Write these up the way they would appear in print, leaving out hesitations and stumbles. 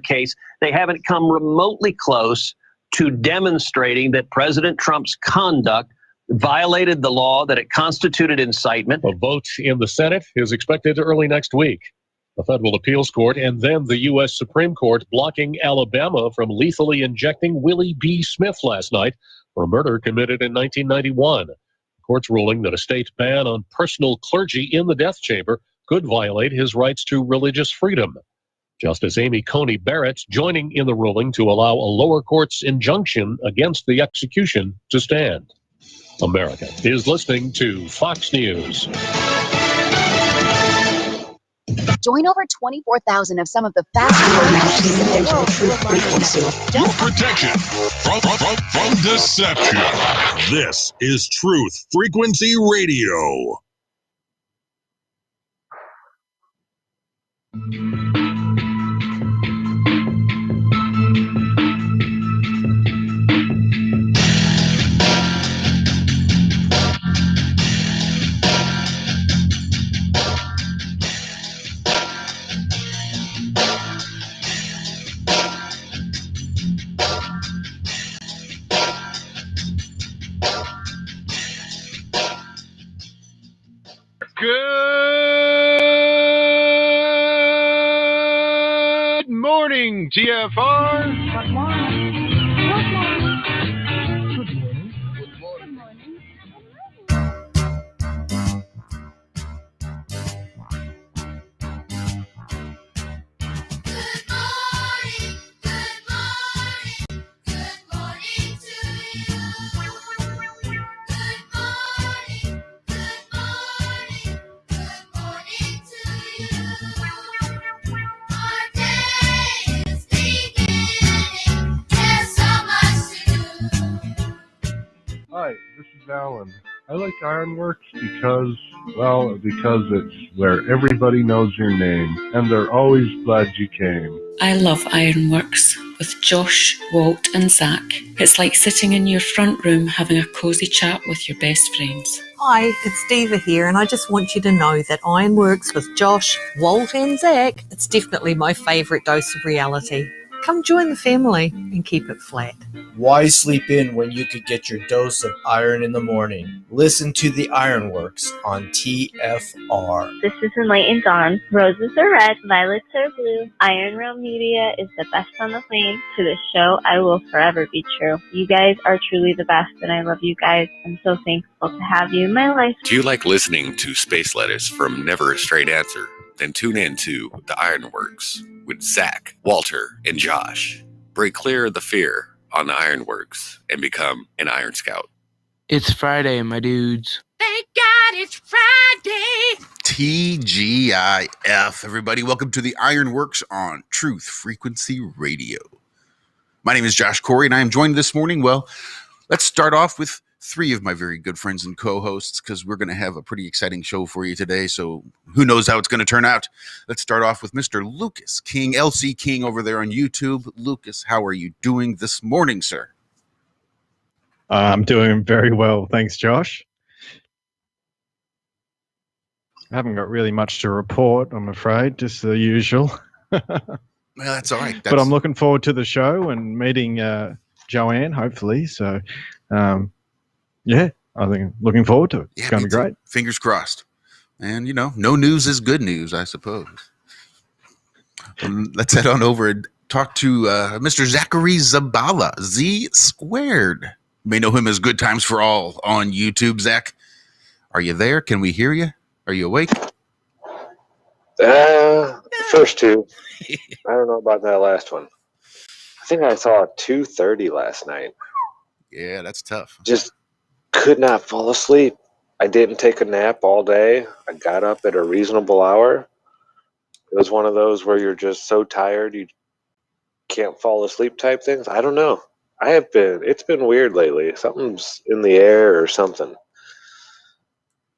case, they haven't come remotely close to demonstrating that President Trump's conduct violated the law, that it constituted incitement. A vote in the Senate is expected early next week. The Federal Appeals Court and then the U.S. Supreme Court blocking Alabama from lethally injecting Willie B. Smith last night for a murder committed in 1991. The court's ruling that a state ban on personal clergy in the death chamber could violate his rights to religious freedom. Justice Amy Coney Barrett joining in the ruling to allow a lower court's injunction against the execution to stand. America is listening to Fox News. Join over 24,000 of some of the fastest in the world. Your protection from deception. This is Truth Frequency Radio. Good morning, TFR. Good morning. Hi, this is Alan. I like Ironworx because it's where everybody knows your name, and they're always glad you came. I love Ironworx with Josh, Walt and Zach. It's like sitting in your front room having a cosy chat with your best friends. Hi, it's Diva here, and I just want you to know that Ironworx with Josh, Walt and Zach, it's definitely my favourite dose of reality. Come join the family and keep it flat. Why sleep in when you could get your dose of iron in the morning? Listen to the Ironworx on TFR. This is Enlightened Dawn. Roses are red, violets are blue. Iron Realm Media is the best on the plane. To this show, I will forever be true. You guys are truly the best, and I love you guys. I'm so thankful to have you in my life. Do you like listening to space letters from Never a Straight Answer? Then tune in to The Ironworx with Zach, Walter, and Josh. Break clear of the fear on the Ironworx and become an Iron Scout. It's Friday, my dudes. Thank God it's Friday. TGIF, everybody. Welcome to the Ironworx on Truth Frequency Radio. My name is Josh Corey, and I am joined this morning. Well, let's start off with three of my very good friends and co-hosts, because we're going to have a pretty exciting show for you today, so who knows how it's going to turn out. Let's start off with Mr. Lucas King, LC King over there on YouTube. Lucas, how are you doing this morning, sir? I'm doing very well, thanks, Josh. I haven't got really much to report, I'm afraid, just the usual. Well, that's all right. But I'm looking forward to the show and meeting Joanne, hopefully, so... yeah, I think looking forward to it. It's going to be great. Fingers crossed. And, you know, no news is good news, I suppose. Let's head on over and talk to Mr. Zachary Zabala, Z Squared. You may know him as Good Times for All on YouTube. Zach, are you there? Can we hear you? Are you awake? The first two. I don't know about that last one. I think I saw 2:30 last night. Yeah, that's tough. Just could not fall asleep. I didn't take a nap all day. I got up at a reasonable hour. It was one of those where you're just so tired you can't fall asleep type things. I don't know. It's been weird lately. Something's in the air or something.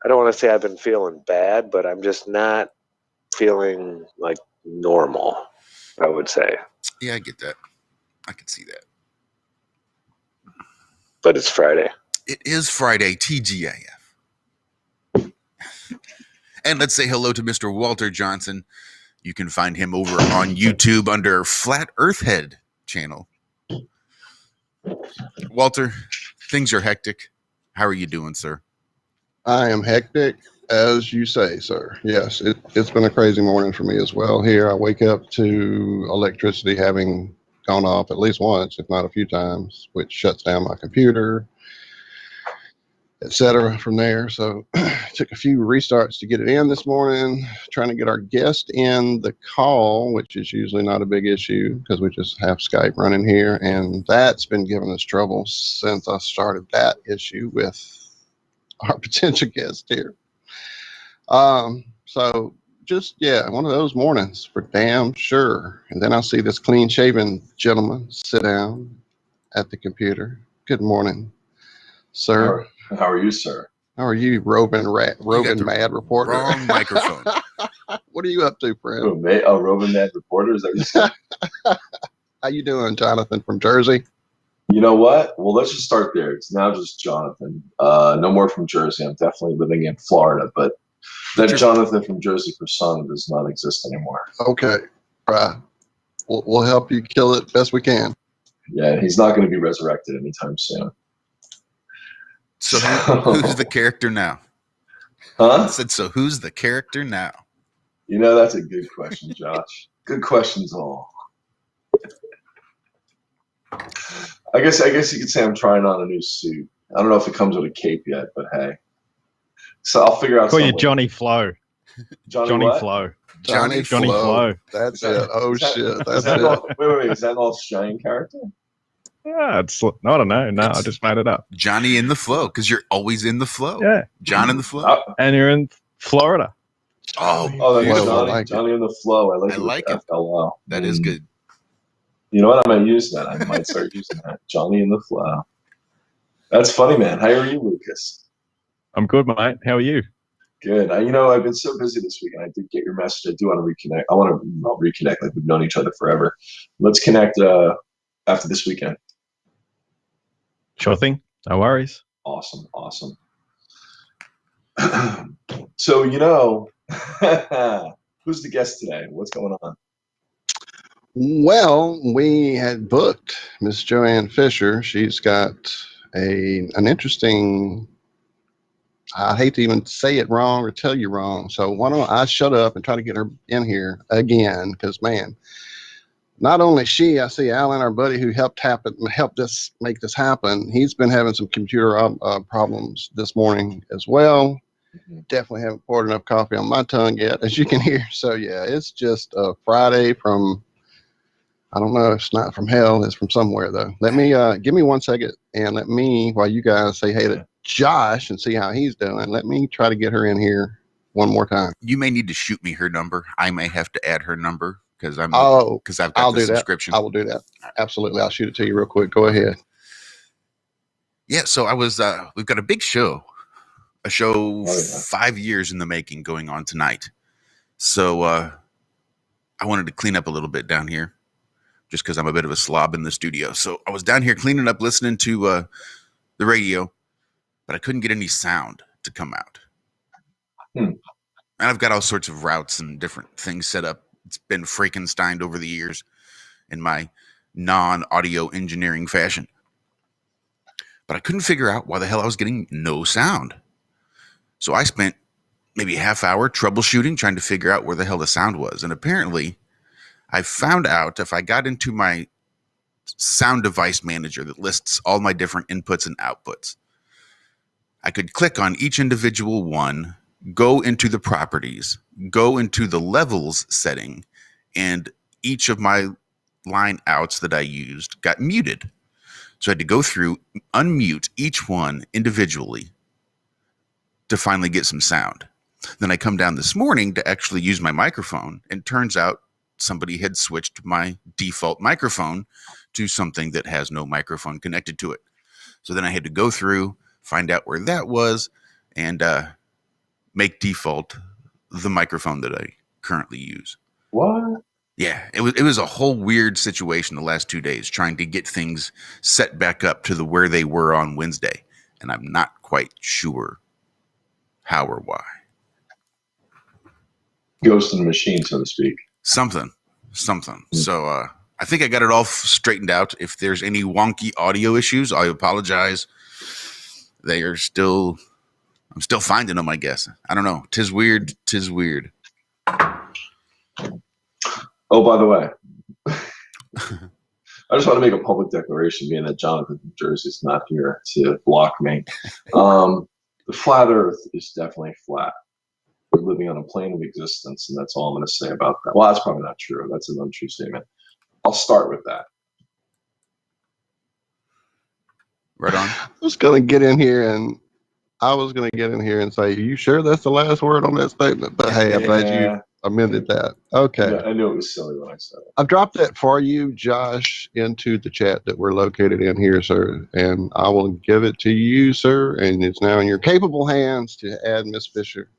I don't want to say I've been feeling bad, but I'm just not feeling like normal, I would say. Yeah, I get that. I can see that. But it's Friday. It is Friday, TGIF. And let's say hello to Mr. Walter Johnson. You can find him over on YouTube under Flat Earth Head channel. Walter, things are hectic. How are you doing, sir? I am hectic, as you say, sir. Yes, it's been a crazy morning for me as well here. I wake up to electricity having gone off at least once, if not a few times, which shuts down my computer, etc. from there. So took a few restarts to get it in this morning, trying to get our guest in the call, which is usually not a big issue because we just have Skype running here. And that's been giving us trouble since I started that issue with our potential guest here. So just, yeah, one of those mornings for damn sure. And then I see this clean shaven gentleman sit down at the computer. Good morning, sir. How are you, sir? How are you, Roving Mad Reporter? Wrong microphone. What are you up to, friend? Roving Mad Reporter? Is that what you said? How you doing, Jonathan from Jersey? You know what? Well, let's just start there. It's now just Jonathan. No more from Jersey. I'm definitely living in Florida, but that Jonathan from Jersey persona does not exist anymore. Okay. We'll help you kill it best we can. Yeah, he's not going to be resurrected anytime soon. So who's the character now? Huh? I said, so who's the character now? You know, that's a good question, Josh. Good questions all. I guess you could say I'm trying on a new suit. I don't know if it comes with a cape yet, but hey. So I'll figure out. Call you Johnny Flow. Johnny what? Flow. Johnny Flow. That's it. Oh shit. That's it. Wait. Is that an Australian character? Yeah, I don't know. No, I just made it up. Johnny in the flow, because you're always in the flow. Yeah. John in the flow. And you're in Florida. Oh, that's Johnny in the flow. I like it. FLO. That is good. You know what? I might use that. I might start using that. Johnny in the flow. That's funny, man. How are you, Lucas? I'm good, mate. How are you? Good. I've been so busy this week, and I did get your message. I do want to reconnect. I want to not reconnect like we've known each other forever. Let's connect after this weekend. Sure thing. No worries. Awesome. So, who's the guest today? What's going on? Well, we had booked Miss Joanne Fisher. She's got an interesting, I hate to even say it wrong or tell you wrong. So why don't I shut up and try to get her in here again? Because, man, not only I see Alan, our buddy who helped us make this happen. He's been having some computer problems this morning as well. Mm-hmm. Definitely haven't poured enough coffee on my tongue yet, as you can hear. So yeah, it's just a Friday from, I don't know, it's not from hell, it's from somewhere though. Let me, give me 1 second and while you guys say hey to Josh and see how he's doing, let me try to get her in here one more time. You may need to shoot me her number. I may have to add her number. Because I've got the subscription. I will do that. Absolutely. I'll shoot it to you real quick. Go ahead. Yeah. So we've got a big show, 5 years in the making going on tonight. So I wanted to clean up a little bit down here just because I'm a bit of a slob in the studio. So I was down here cleaning up, listening to the radio, but I couldn't get any sound to come out. And I've got all sorts of routes and different things set up. It's been Frankensteined over the years in my non-audio engineering fashion. But I couldn't figure out why the hell I was getting no sound. So I spent maybe a half hour troubleshooting, trying to figure out where the hell the sound was. And apparently, I found out if I got into my sound device manager that lists all my different inputs and outputs, I could click on each individual one, go into the properties, go into the levels setting, and each of my line outs that I used got muted. So I had to go through, unmute each one individually to finally get some sound. Then I come down this morning to actually use my microphone, and turns out somebody had switched my default microphone to something that has no microphone connected to it. So then I had to go through, find out where that was, and make default the microphone that I currently use. What? Yeah, it was a whole weird situation the last 2 days trying to get things set back up to where they were on Wednesday, and I'm not quite sure how or why. Ghost in the machine, so to speak. something. So I think I got it all straightened out. If there's any wonky audio issues, I apologize. I'm still finding them, I guess. I don't know. Tis weird. Oh, by the way, I just want to make a public declaration, being that Jonathan from Jersey is not here to block me. The flat Earth is definitely flat. We're living on a plane of existence, and that's all I'm going to say about that. Well, that's probably not true. That's an untrue statement. I'll start with that. Right on. I was going to get in here and say, are you sure that's the last word on that statement? But hey, I'm glad you amended that. Okay. Yeah, I knew it was silly when I said it. I've dropped that for you, Josh, into the chat that we're located in here, sir. And I will give it to you, sir. And it's now in your capable hands to add Miss Fisher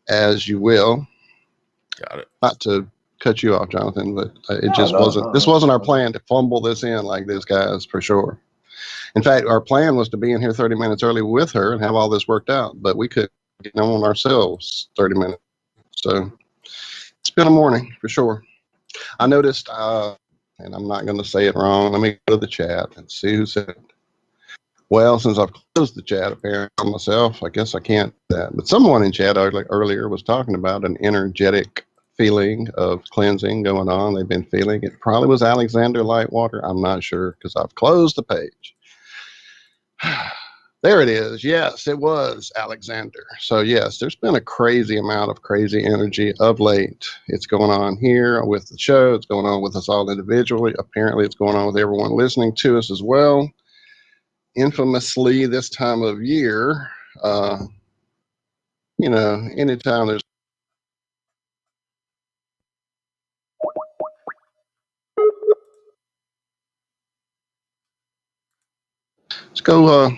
as you will. Got it. Not to cut you off, Jonathan, but this wasn't our plan to fumble this in like this, guys, for sure. In fact, our plan was to be in here 30 minutes early with her and have all this worked out, but we couldn't get on ourselves 30 minutes. So it's been a morning for sure. I noticed, and I'm not going to say it wrong. Let me go to the chat and see who said it. Well, since I've closed the chat apparently myself, I guess I can't do that. But someone in chat earlier was talking about an energetic feeling of cleansing going on. They've been feeling it. Probably was Alexander Lightwater. I'm not sure because I've closed the page. There it is. Yes, it was Alexander. So yes, there's been a crazy amount of crazy energy of late. It's going on here with the show. It's going on with us all individually. Apparently it's going on with everyone listening to us as well. Infamously this time of year, anytime there's let's go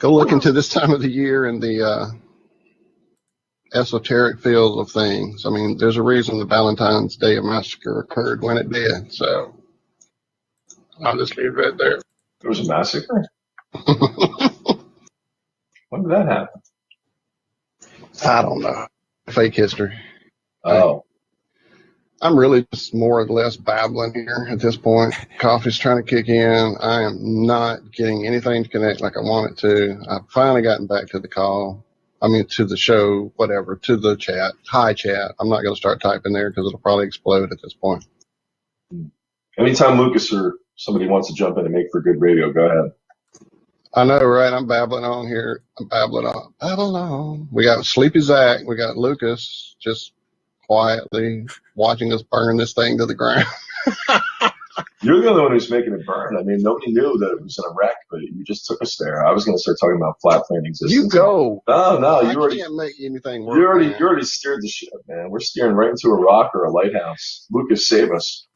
look into this time of the year and the esoteric field of things. I mean, there's a reason the Valentine's Day massacre occurred when it did. So I'll just leave it there. There was a massacre? When did that happen? I don't know. Fake history. Oh. I'm really just more or less babbling here at this point. Coffee's trying to kick in. I am not getting anything to connect like I want it to. I've finally gotten back to the call. To the show, whatever, to the chat. Hi, chat. I'm not going to start typing there because it'll probably explode at this point. Anytime Lucas or somebody wants to jump in and make for good radio, go ahead. I know, right? I'm babbling on here. Babbling on. We got Sleepy Zach. We got Lucas just quietly watching us burn this thing to the ground. You're the only one who's making it burn. I mean, nobody knew that it was in a wreck, but you just took us there. I was going to start talking about flat plane existence. You go. No, you already can't make anything work. You already steered the ship, man. We're steering right into a rock or a lighthouse. Lucas, save us.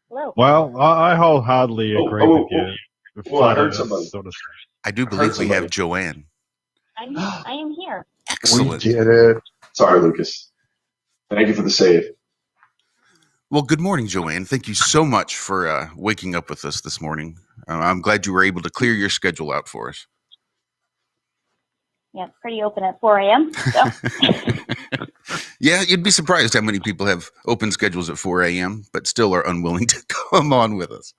Hello. Well, I wholeheartedly agree with you. I heard somebody. Sort of I do believe we have Joanne. I am here. Excellent. We did it. Sorry, Lucas. Thank you for the save. Well, good morning, Joanne. Thank you so much for waking up with us this morning. I'm glad you were able to clear your schedule out for us. Yeah, it's pretty open at 4 a.m. So. Yeah, you'd be surprised how many people have open schedules at 4 a.m., but still are unwilling to come on with us.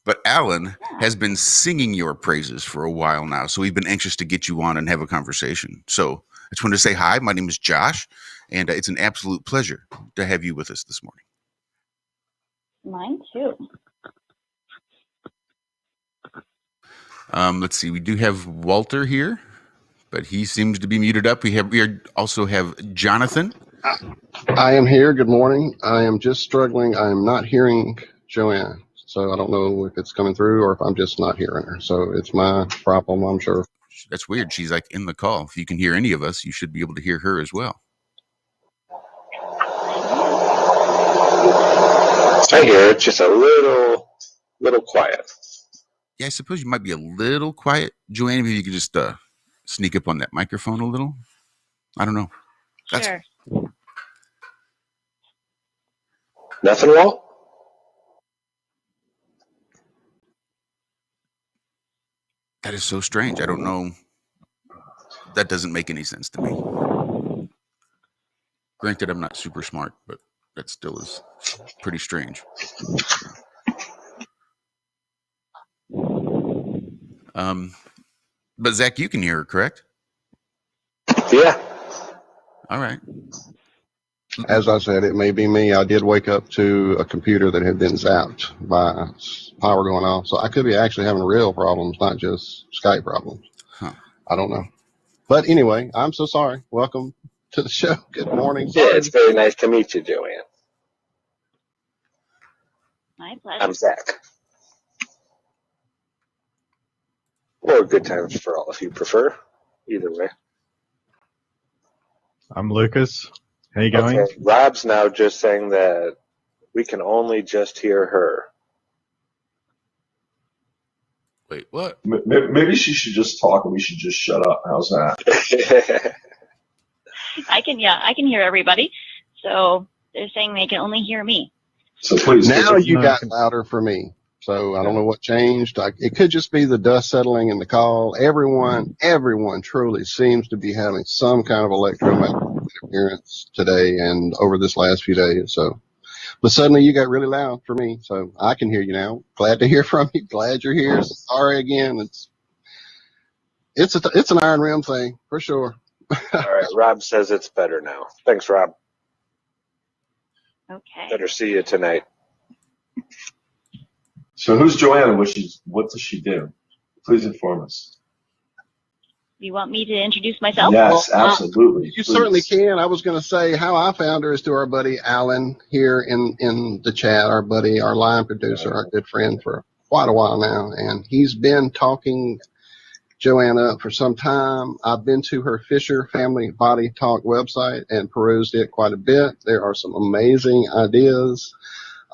But Alan has been singing your praises for a while now, so we've been anxious to get you on and have a conversation. So I just wanted to say hi. My name is Josh, and it's an absolute pleasure to have you with us this morning. Mine too. Let's see. We do have Walter here, but he seems to be muted up. We also have Jonathan. I am here. Good morning. I am just struggling. I am not hearing Joanne. So I don't know if it's coming through or if I'm just not hearing her. So it's my problem, I'm sure. That's weird. She's like in the call. If you can hear any of us, you should be able to hear her as well. I hear it, just a little quiet. Yeah, I suppose you might be a little quiet. Joanne, if you could just sneak up on that microphone a little. I don't know. Sure. Nothing wrong? That is so strange. I don't know. That doesn't make any sense to me. Granted, I'm not super smart, but that still is pretty strange. But Zach, you can hear her, correct? Yeah. All right. As I said, it may be me. I did wake up to a computer that had been zapped by power going off. So I could be actually having real problems, not just Skype problems. Huh. I don't know. But anyway, I'm so sorry. Welcome to the show. Good morning. Yeah, Sorry. it's very nice to meet you, Joanne. My pleasure. I'm Zach. Or good times for all if you prefer. Either way. I'm Lucas. How you going? Okay, Rob's now just saying that we can only just hear her. Wait, what? Maybe she should just talk and we should just shut up. How's that? I can hear everybody. So they're saying they can only hear me. So please. Now you got louder for me. So I don't know what changed. It could just be the dust settling in the call. Everyone truly seems to be having some kind of electromagnetic interference today and over this last few days. So, but suddenly you got really loud for me. So I can hear you now. Glad to hear from you. Glad you're here. Sorry again. It's an Iron Rim thing for sure. All right, Rob says it's better now. Thanks, Rob. Okay. Better see you tonight. So who's Joanne and what does she do? Please inform us. Do you want me to introduce myself? Yes, absolutely. You certainly can. I was going to say how I found her is through our buddy Alan here in the chat, our buddy, our line producer, our good friend for quite a while now. And he's been talking Joanne up for some time. I've been to her Fisher Family Body Talk website and perused it quite a bit. There are some amazing ideas.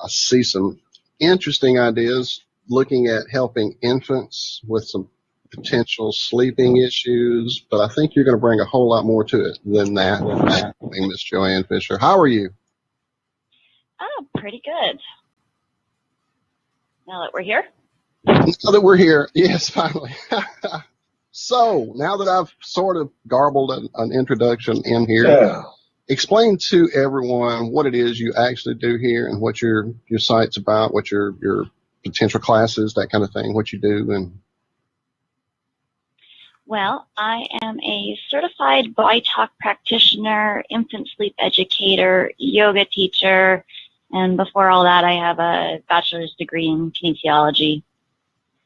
I see some interesting ideas looking at helping infants with some potential sleeping issues, but I think you're going to bring a whole lot more to it than that, Miss Joanne Fisher. How are you? Oh, pretty good. Now that we're here? Now that we're here, yes, finally. So, now that I've sort of garbled an introduction in here, explain to everyone what it is you actually do here and what your site's about, what your potential classes, that kind of thing, what you do. And Well, I am a certified body talk practitioner, infant sleep educator, yoga teacher, and before all that, I have a bachelor's degree in kinesiology.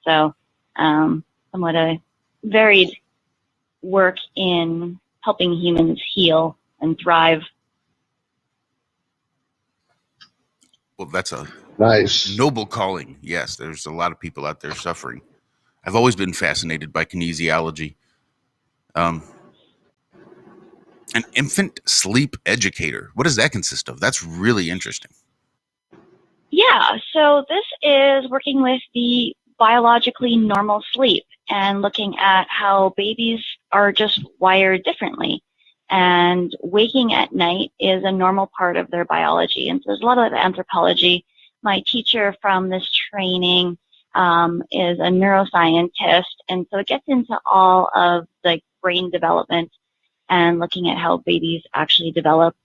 So, somewhat a varied work in helping humans heal and thrive. Well, that's a nice, noble calling. Yes, there's a lot of people out there suffering. I've always been fascinated by kinesiology. An infant sleep educator. What does that consist of? That's really interesting. Yeah, so this is working with the biologically normal sleep and looking at how babies are just wired differently. And waking at night is a normal part of their biology. And so there's a lot of anthropology. My teacher from this training is a neuroscientist. And so it gets into all of the brain development and looking at how babies actually develop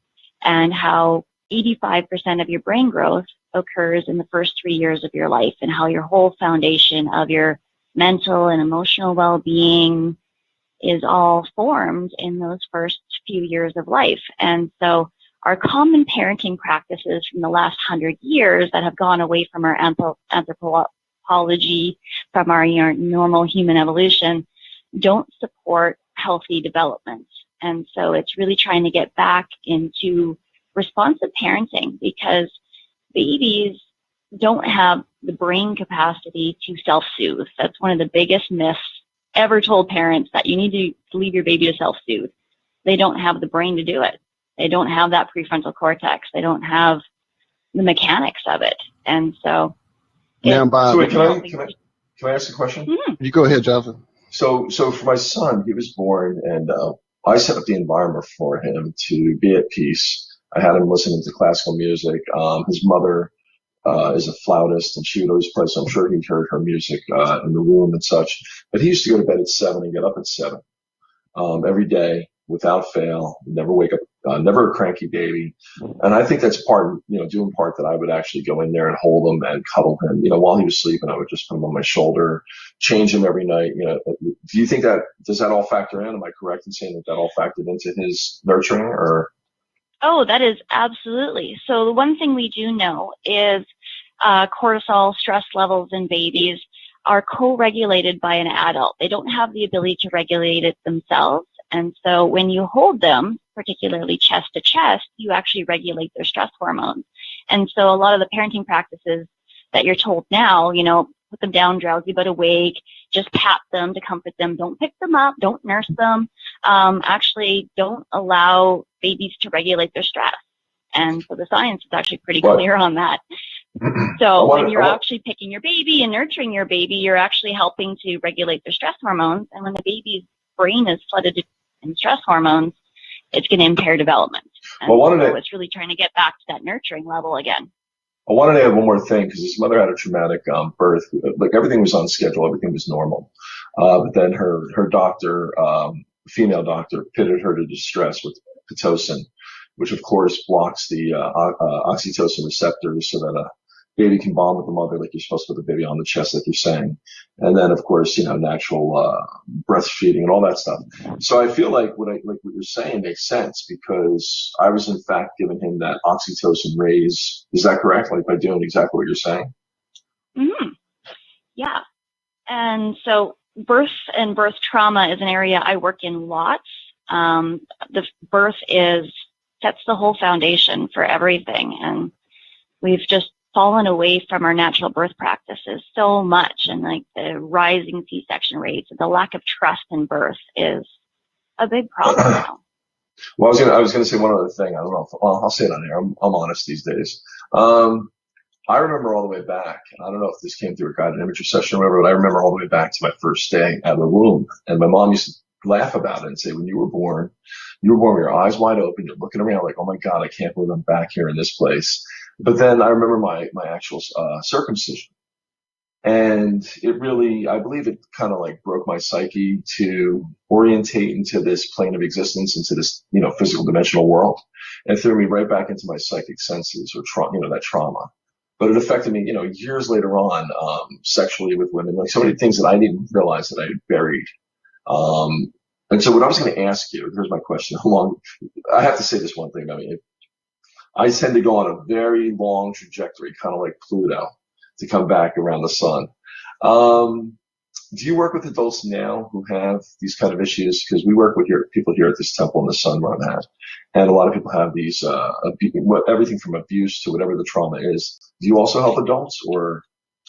and how 85% of your brain growth occurs in the first 3 years of your life and how your whole foundation of your mental and emotional well-being is all formed in those first few years of life. And so our common parenting practices from the last 100 years that have gone away from our anthropology, from our normal human evolution, don't support healthy development. And so it's really trying to get back into responsive parenting because babies don't have the brain capacity to self-soothe. That's one of the biggest myths ever told parents, that you need to leave your baby to self-soothe. They don't have the brain to do it. They don't have that prefrontal cortex. They don't have the mechanics of it. And so... Can I ask a question? Mm-hmm. You go ahead, Jonathan. So for my son, he was born, and I set up the environment for him to be at peace. I had him listening to classical music. His mother is a flautist, and she would always play, so I'm sure he heard her music in the room and such. But he used to go to bed at 7 and get up at 7. every day without fail, never wake up, never a cranky baby. And I think that's doing part that I would actually go in there and hold him and cuddle him. While he was sleeping, I would just put him on my shoulder, change him every night. Do you think does that all factor in? Am I correct in saying that all factored into his nurturing, or? Oh, that is absolutely. So the one thing we do know is cortisol stress levels in babies are co-regulated by an adult. They don't have the ability to regulate it themselves. And so when you hold them, particularly chest to chest, you actually regulate their stress hormones. And so a lot of the parenting practices that you're told now, put them down drowsy but awake, just pat them to comfort them, don't pick them up, don't nurse them, actually don't allow babies to regulate their stress. And so the science is actually pretty clear on that. So when you're actually picking your baby and nurturing your baby, you're actually helping to regulate their stress hormones. And when the baby's brain is flooded in stress hormones, it's going to impair development. And so it's really trying to get back to that nurturing level again. I wanted to add one more thing, because his mother had a traumatic birth. Like, everything was on schedule, everything was normal. But then her doctor, female doctor, pitted her to distress with Pitocin, which of course blocks the oxytocin receptors so that a baby can bond with the mother like you're supposed to put the baby on the chest, like you're saying. And then, of course, natural breastfeeding and all that stuff. So I feel like what you're saying makes sense, because I was in fact giving him that oxytocin raise. Is that correct? Like, by doing exactly what you're saying? Mm-hmm. Yeah. And so birth and birth trauma is an area I work in lots. The birth sets the whole foundation for everything. And we've just fallen away from our natural birth practices so much, and like the rising C-section rates, the lack of trust in birth is a big problem now. Well, I was gonna say one other thing. I don't know if I'll say it on here. I'm honest these days. I remember all the way back. I don't know if this came through a guided imagery session or whatever, but I remember all the way back to my first day out of the womb. And my mom used to laugh about it and say, when you were born with your eyes wide open, you're looking around like, oh my God, I can't believe I'm back here in this place. But then I remember my actual circumcision. And it really, I believe it kind of like broke my psyche to orientate into this plane of existence, into this, physical dimensional world, and threw me right back into my psychic senses, or that trauma. But it affected me, years later on, sexually with women, like so many things that I didn't realize that I had buried. And so what I was going to ask you, here's my question. I have to say this one thing. I tend to go on a very long trajectory, kind of like Pluto, to come back around the sun. Do you work with adults now who have these kind of issues? Because we work with people here at this temple in the sun where I'm at. And a lot of people have these, everything from abuse to whatever the trauma is. Do you also help adults, or?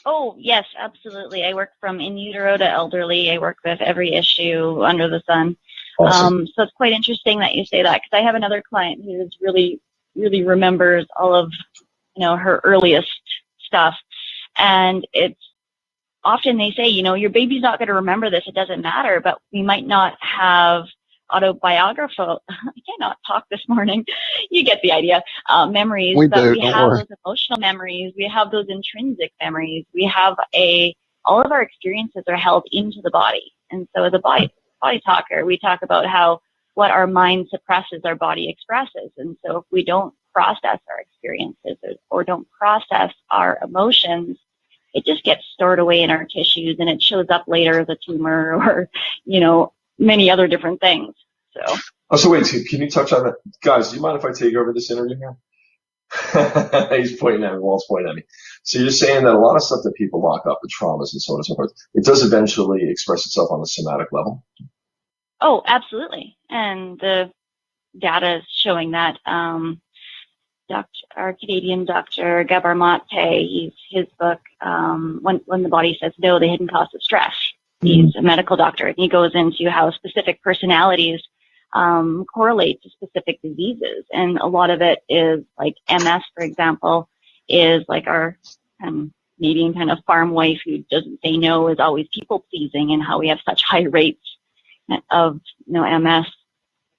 Oh, yes, absolutely. I work from in utero to elderly. I work with every issue under the sun. Awesome. So it's quite interesting that you say that, because I have another client who is really remembers all of, her earliest stuff. And it's often they say, your baby's not going to remember this. It doesn't matter, but we might not have autobiographical, I cannot talk this morning. You get the idea. Memories, we have those emotional memories. We have those intrinsic memories. We have all of our experiences are held into the body. And so as a body talker, we talk about how what our mind suppresses, our body expresses. And so if we don't process our experiences or don't process our emotions, it just gets stored away in our tissues, and it shows up later as a tumor or, many other different things. So wait, can you touch on that? Guys, do you mind if I take over this interview here? He's pointing at me, Walt's pointing at me. So you're saying that a lot of stuff that people lock up, the traumas and so on and so forth, it does eventually express itself on the somatic level? Oh, absolutely. And the data is showing that. Our Canadian doctor, Gabor Mate, his book, When the Body Says No, The Hidden Cost of Stress. He's a medical doctor, and he goes into how specific personalities correlate to specific diseases. And a lot of it is like MS, for example, is like our Canadian kind of farm wife who doesn't say no, is always people pleasing, and how we have such high rates of MS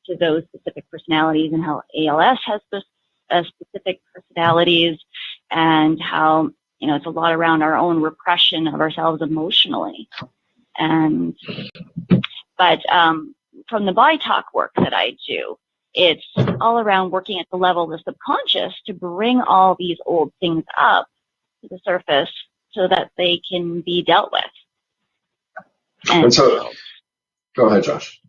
to those specific personalities, and how ALS has specific personalities, and how it's a lot around our own repression of ourselves emotionally. But from the body talk work that I do, it's all around working at the level of the subconscious to bring all these old things up to the surface so that they can be dealt with. And so, go ahead, Josh.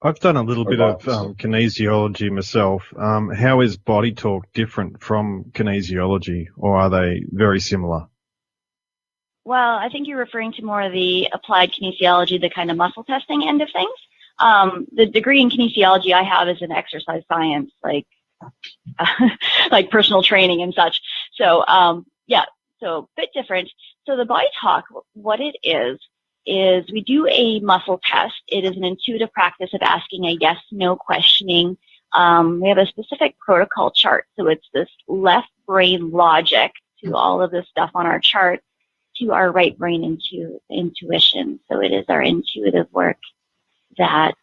I've done a little bit of kinesiology myself. How is body talk different from kinesiology, or are they very similar? Well, I think you're referring to more of the applied kinesiology, the kind of muscle testing end of things. The degree in kinesiology I have is in exercise science, like like personal training and such. So, so a bit different. So the body talk, what it is we do a muscle test. It is an intuitive practice of asking a yes/no questioning. We have a specific protocol chart. So it's this left brain logic to all of this stuff on our chart to our right brain intuition. So it is our intuitive work that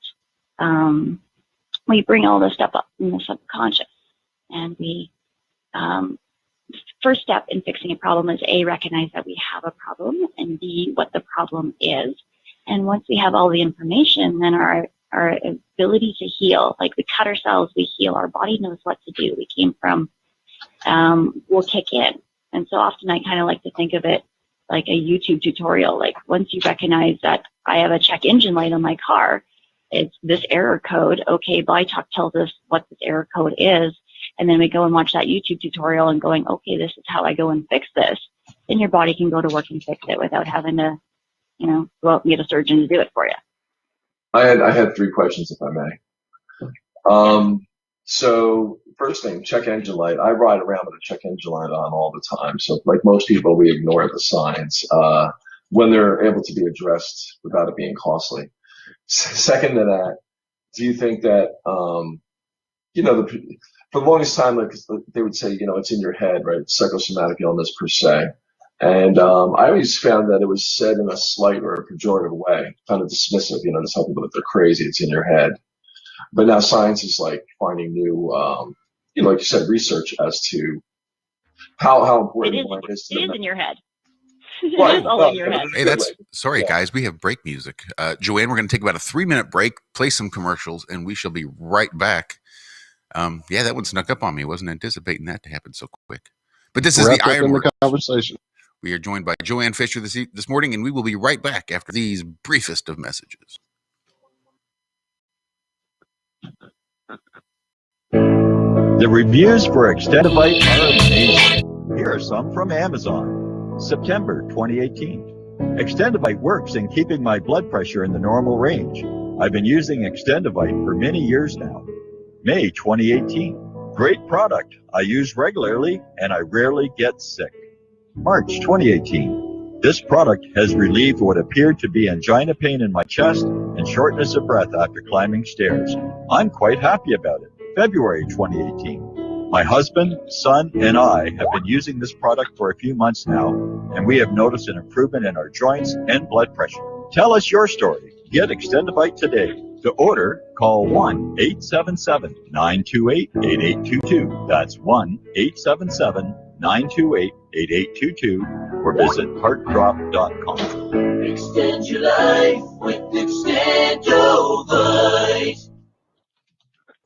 we bring all this stuff up in the subconscious. And we, first step in fixing a problem is A, recognize that we have a problem, and B, what the problem is. And once we have all the information, then our ability to heal, like we cut ourselves, we heal, our body knows what to do. We came from, will kick in. And so often I kind of like to think of it like a YouTube tutorial. Like once you recognize that I have a check engine light on my car, it's this error code. Okay, body talk tells us what this error code is. And then we go and watch that YouTube tutorial and going, okay, this is how I go and fix this. Then your body can go to work and fix it without having to, go out and get a surgeon to do it for you. I had 3 questions, if I may. So first thing, check engine light. I ride around with a check engine light on all the time. So like most people, we ignore the signs when they're able to be addressed without it being costly. Second to that, do you think that, for the longest time, like, they would say, it's in your head, right? Psychosomatic illness per se. And I always found that it was said in a slight or a pejorative way, kind of dismissive, to tell people that they're crazy, it's in your head. But now science is like finding new, like you said, research as to how important the mind is to It is in your head. Right. It is all in your head. Hey, sorry, guys. We have break music. Joanne, we're going to take about a 3-minute break, play some commercials, and we shall be right back. That one snuck up on me. Wasn't anticipating that to happen so quick. But this is the Ironworx conversation. We are joined by Joanne Fisher this morning, and we will be right back after these briefest of messages. The reviews for Extendivite are amazing. Here are some from Amazon. September 2018. Extendivite works in keeping my blood pressure in the normal range. I've been using Extendivite for many years now. May 2018. Great product. I use regularly and I rarely get sick. March 2018. This product has relieved what appeared to be angina pain in my chest and shortness of breath after climbing stairs. I'm quite happy about it. February 2018. My husband, son, and I have been using this product for a few months now, and we have noticed an improvement in our joints and blood pressure. Tell us your story. Get Extendivite today. To order, call 1-877-928-8822. That's 1-877-928-8822 or visit heartdrop.com. Extend your life with Extendivite.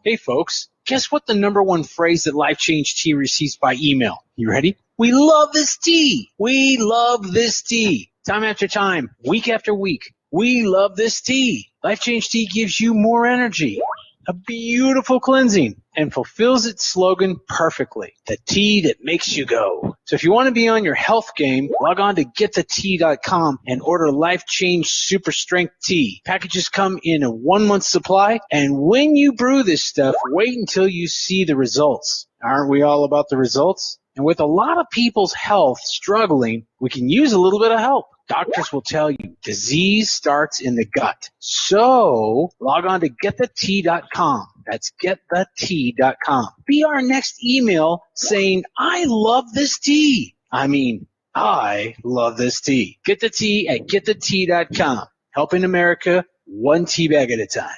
Hey folks, guess what the #1 phrase that Life Change Tea receives by email? You ready? We love this tea. We love this tea. Time after time, week after week, we love this tea. Life Change Tea gives you more energy, a beautiful cleansing, and fulfills its slogan perfectly. The tea that makes you go. So if you want to be on your health game, log on to getthetea.com and order Life Change Super Strength Tea. Packages come in a 1-month supply, and when you brew this stuff, wait until you see the results. Aren't we all about the results? And with a lot of people's health struggling, we can use a little bit of help. Doctors will tell you disease starts in the gut. So log on to getthetea.com. That's getthetea.com. Be our next email saying, I love this tea. I mean, I love this tea. Get the tea at getthetea.com. Helping America one tea bag at a time.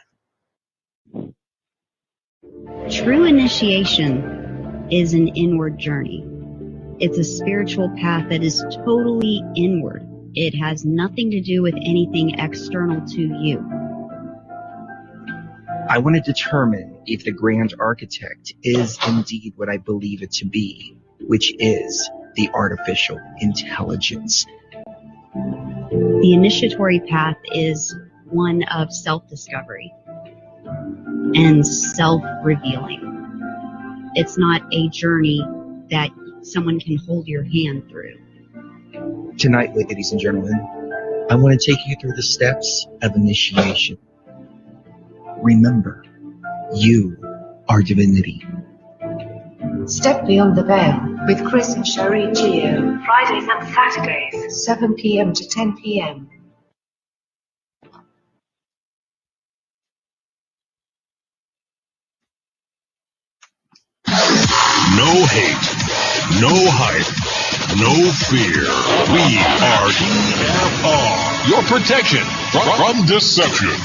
True initiation is an inward journey. It's a spiritual path that is totally inward. It has nothing to do with anything external to you. I want to determine if the grand architect is indeed what I believe it to be, which is the artificial intelligence. The initiatory path is one of self-discovery and self-revealing. It's not a journey that someone can hold your hand through. Tonight, ladies and gentlemen, I want to take you through the steps of initiation. Remember, you are divinity. Step Beyond the Veil with Chris and Sherry Geo. Fridays and Saturdays, 7 p.m. to 10 p.m. No hate, no hype, no fear. We are TFR, your protection from deception.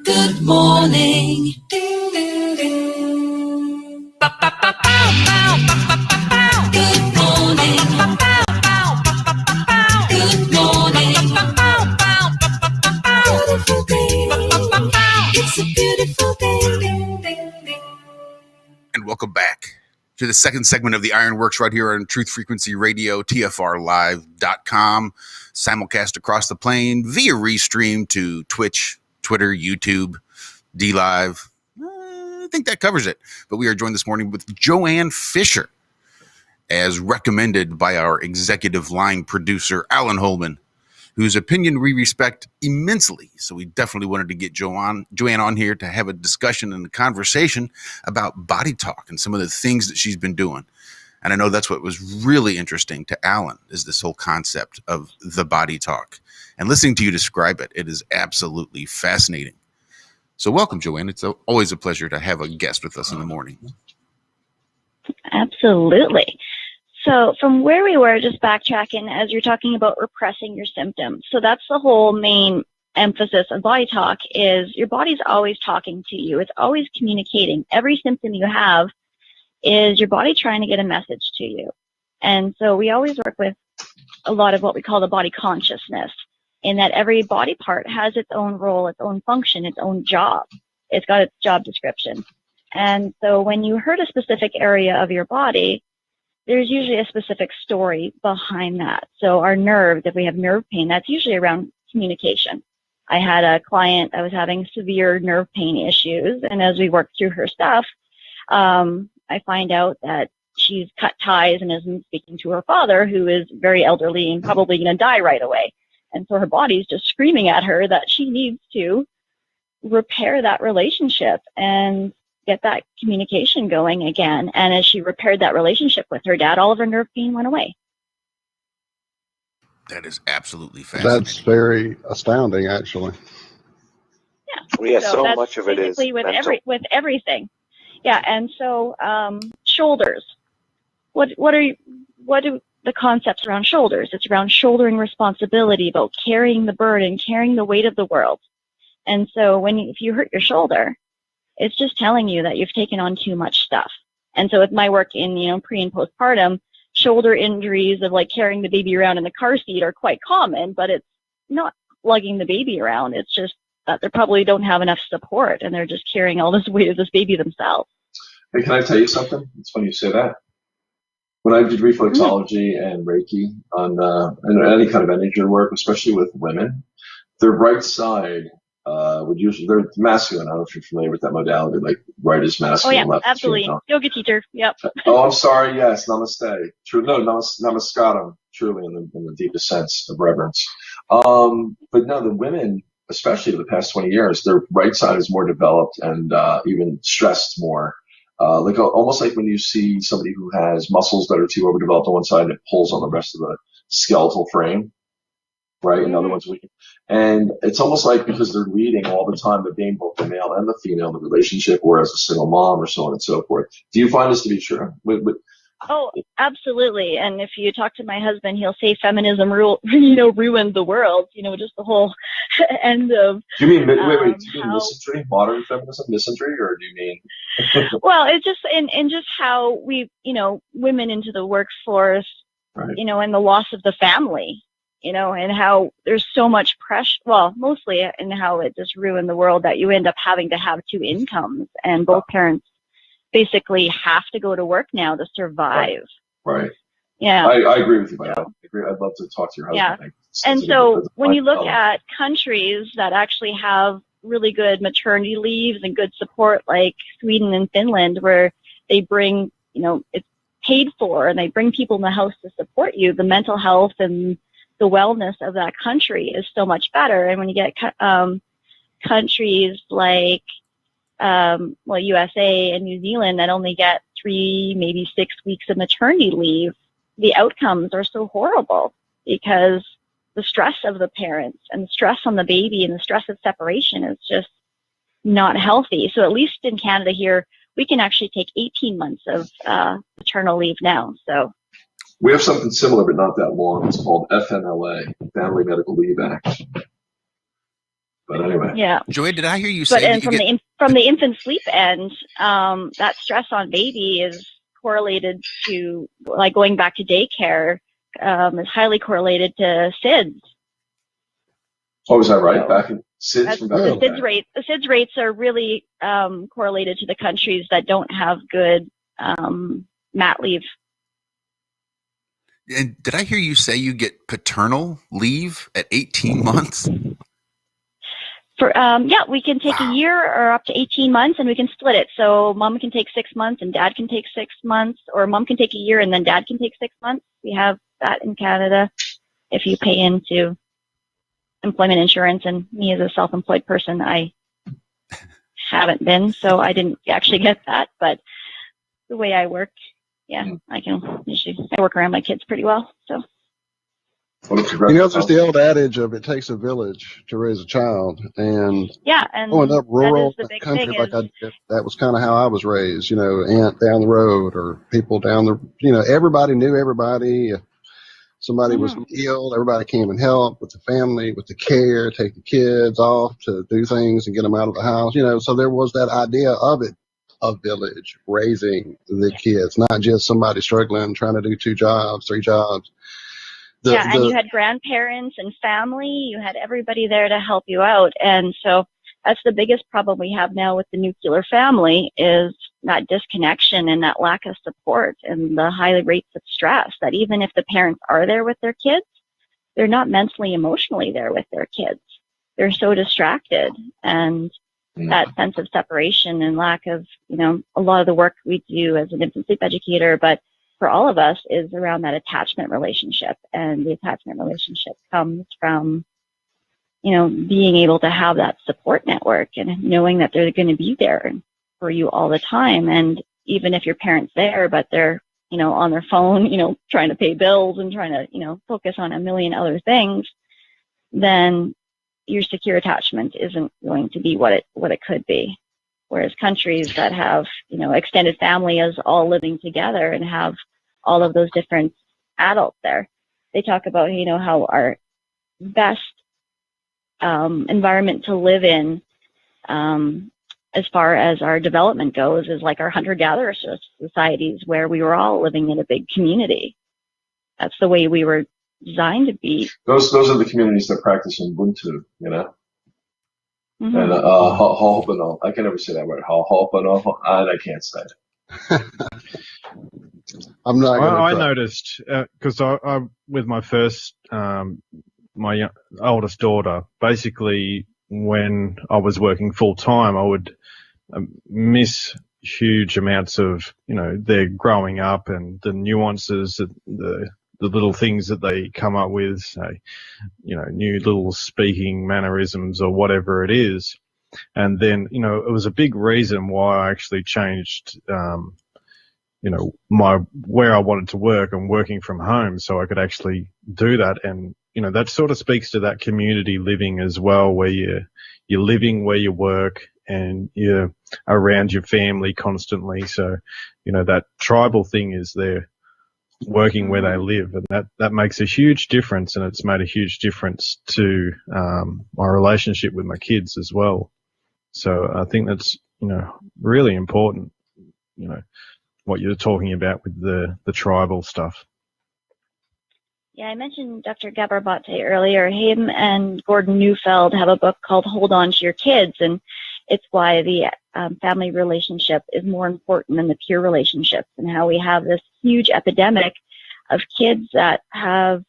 Good morning. Good morning. Good morning. Beautiful day. It's a beautiful day. And welcome back to the second segment of the Ironworks right here on Truth Frequency Radio, TFRlive.com, simulcast across the plane via restream to Twitch, Twitter, YouTube, DLive. I think that covers it. But we are joined this morning with Joanne Fisher, as recommended by our executive line producer, Alan Holman, whose opinion we respect immensely. So we definitely wanted to get Joanne on here to have a discussion and a conversation about body talk and some of the things that she's been doing. And I know that's what was really interesting to Alan, is this whole concept of the body talk. And listening to you describe it, it is absolutely fascinating. So welcome, Joanne. It's always a pleasure to have a guest with us in the morning. Absolutely. So from where we were, just backtracking, as you're talking about repressing your symptoms. So that's the whole main emphasis of body talk, is your body's always talking to you. It's always communicating. Every symptom you have is your body trying to get a message to you. And so we always work with a lot of what we call the body consciousness, in that every body part has its own role, its own function, its own job. It's got its job description. And so when you hurt a specific area of your body, there's usually a specific story behind that. So our nerves, if we have nerve pain, that's usually around communication. I had a client that was having severe nerve pain issues, and as we worked through her stuff, I find out that she's cut ties and isn't speaking to her father, who is very elderly and probably going to die right away. And so her body's just screaming at her that she needs to repair that relationship and get that communication going again. And as she repaired that relationship with her dad, all of her nerve pain went away. That is absolutely fascinating. That's very astounding, actually. Yeah, so that's much of it is basically with mental. with everything. Yeah, and so shoulders. What do the concepts around shoulders? It's around shouldering responsibility, about carrying the burden, carrying the weight of the world. And so if you hurt your shoulder, it's just telling you that you've taken on too much stuff. And so with my work in, pre and postpartum, shoulder injuries of like carrying the baby around in the car seat are quite common, but it's not lugging the baby around. It's just that they probably don't have enough support and they're just carrying all this weight of this baby themselves. Hey, can I tell you something? It's funny you say that. When I did reflexology and Reiki on and any kind of energy work, especially with women, their right side would usually, they're masculine. I don't know if you're familiar with that modality, like right is masculine, left is Absolutely. female. Yoga teacher. Yep. Oh, I'm sorry. Yes, namaste. True. No, namaskaram. Truly, in the deepest sense of reverence. But no, the women, especially in the past 20 years, their right side is more developed and even stressed more. Almost like when you see somebody who has muscles that are too overdeveloped on one side, it pulls on the rest of the skeletal frame, right? And the other one's weak. And it's almost like because they're leading all the time, they're being both the male and the female in the relationship, whereas a single mom or so on and so forth. Do you find this to be true? Oh, absolutely. And if you talk to my husband, he'll say feminism ruined the world, just the whole end of. Do you mean, do you mean misandry, modern feminism, misandry, or do you mean? Well, it's just in just how we, women into the workforce, right. And the loss of the family, and how there's so much pressure, well, mostly in how it just ruined the world that you end up having to have two incomes and both parents basically have to go to work now to survive. Right. Yeah. I agree with you by that. I agree. I'd love to talk to your husband. Yeah. And so when you look at countries that actually have really good maternity leaves and good support, like Sweden and Finland, where they bring, it's paid for and they bring people in the house to support you, the mental health and the wellness of that country is so much better. And when you get countries like USA and New Zealand that only get 3, maybe 6 weeks of maternity leave, the outcomes are so horrible because the stress of the parents and the stress on the baby and the stress of separation is just not healthy. So at least in Canada here, we can actually take 18 months of maternal leave now. So we have something similar, but not that long. It's called FMLA, Family Medical Leave Act. But anyway. Yeah. Joanne, did I hear you say that from the infant sleep end, that stress on baby is correlated to, like going back to daycare, is highly correlated to SIDS. Oh, is that right? Back in SIDS? The SIDS rates are really correlated to the countries that don't have good mat leave. And did I hear you say you get paternal leave at 18 months? We can take a year or up to 18 months and we can split it. So mom can take 6 months and dad can take 6 months, or mom can take a year and then dad can take 6 months. We have that in Canada if you pay into employment insurance. And me as a self-employed person, I haven't been, so I didn't actually get that. But the way I work, I work around my kids pretty well. So. There's the old adage of it takes a village to raise a child, and growing up rural country like I did, that was kind of how I was raised. Aunt down the road or people down the, everybody knew everybody. If somebody was ill, everybody came and helped with the family, with the care, take the kids off to do things and get them out of the house. So there was that idea of it, a village raising the kids, not just somebody struggling, trying to do 2 jobs, 3 jobs. And you had grandparents and family, you had everybody there to help you out. And so that's the biggest problem we have now with the nuclear family is that disconnection and that lack of support and the high rates of stress, that even if the parents are there with their kids, they're not mentally, emotionally there with their kids. They're so distracted, and that sense of separation and lack of, a lot of the work we do as an infant sleep educator, but for all of us is around that attachment relationship. And the attachment relationship comes from, being able to have that support network and knowing that they're going to be there for you all the time. And even if your parent's there, but they're, on their phone, trying to pay bills and trying to, focus on a million other things, then your secure attachment isn't going to be what it could be. Whereas countries that have, extended family as all living together and have all of those different adults there, they talk about, how our best environment to live in as far as our development goes is like our hunter-gatherer societies where we were all living in a big community. That's the way we were designed to be. Those are the communities that practice Ubuntu, And Ho'oponopono. I can never say that word. Ho'oponopono. I can't say it. I'm not. I noticed because I with my first my oldest daughter, basically when I was working full time, I would miss huge amounts of their growing up and the nuances, the little things that they come up with, say, new little speaking mannerisms or whatever it is. And then, it was a big reason why I actually changed, where I wanted to work and working from home so I could actually do that. And, that sort of speaks to that community living as well, where you're living where you work and you're around your family constantly. So, that tribal thing is there, working where they live, and that makes a huge difference, and it's made a huge difference to my relationship with my kids as well. So I think that's really important, what you're talking about with the tribal stuff. Yeah, I mentioned Dr. Gabor Mate earlier. Him and Gordon Neufeld have a book called Hold On to Your Kids, and it's why the family relationship is more important than the peer relationships, and how we have this huge epidemic of kids that have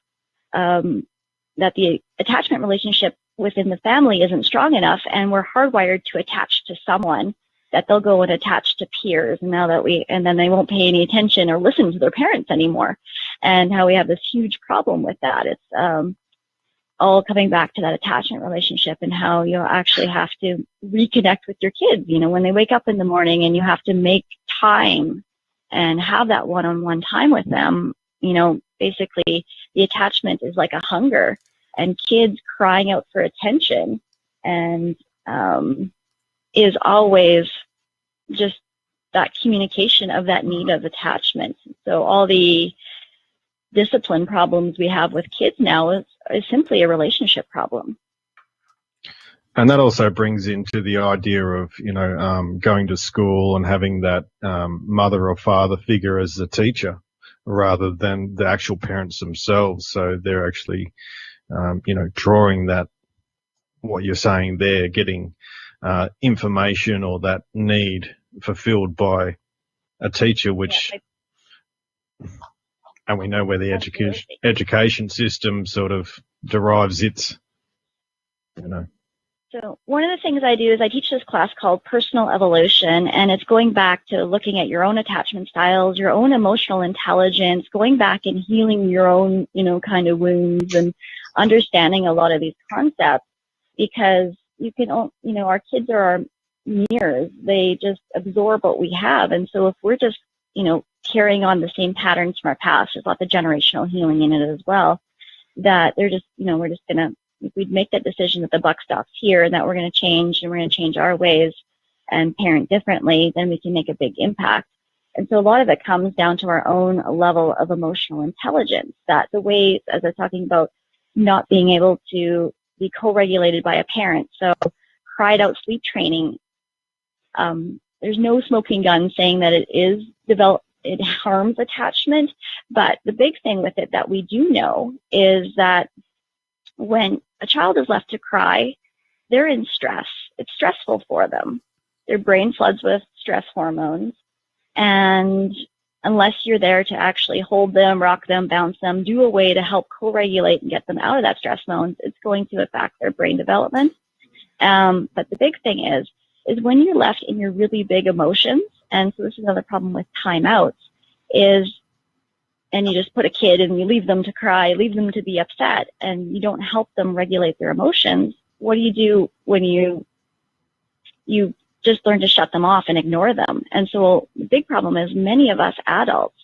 that the attachment relationship within the family isn't strong enough, and we're hardwired to attach to someone that they'll go and attach to peers, and then they won't pay any attention or listen to their parents anymore, and how we have this huge problem with that. It's all coming back to that attachment relationship, and how you actually have to reconnect with your kids, when they wake up in the morning, and you have to make time and have that one-on-one time with them. Basically the attachment is like a hunger, and kids crying out for attention and is always just that communication of that need of attachment. So all the discipline problems we have with kids now is simply a relationship problem. And that also brings into the idea of, going to school and having that mother or father figure as the teacher rather than the actual parents themselves. So they're actually, drawing that, what you're saying there, getting information or that need fulfilled by a teacher, which, and we know where the education system sort of derives its, So one of the things I do is I teach this class called Personal Evolution, and it's going back to looking at your own attachment styles, your own emotional intelligence, going back and healing your own, kind of wounds, and understanding a lot of these concepts, because you can, our kids are our mirrors. They just absorb what we have. And so if we're just, carrying on the same patterns from our past, there's lots of generational healing in it as well, that they're just, we're just going to, if we make that decision that the buck stops here and that we're going to change and we're going to change our ways and parent differently, then we can make a big impact. And so a lot of it comes down to our own level of emotional intelligence, that the ways, as I was talking about, not being able to be co-regulated by a parent. So cried out sleep training. There's no smoking gun saying that it harms attachment, but the big thing with it that we do know is that when a child is left to cry, they're in stress. It's stressful for them. Their brain floods with stress hormones. And unless you're there to actually hold them, rock them, bounce them, do a way to help co-regulate and get them out of that stress mode, it's going to affect their brain development. But the big thing is when you're left in your really big emotions, and so this is another problem with timeouts, and you just put a kid and you leave them to cry, leave them to be upset, and you don't help them regulate their emotions. What do you do when you just learn to shut them off and ignore them? And so the big problem is many of us adults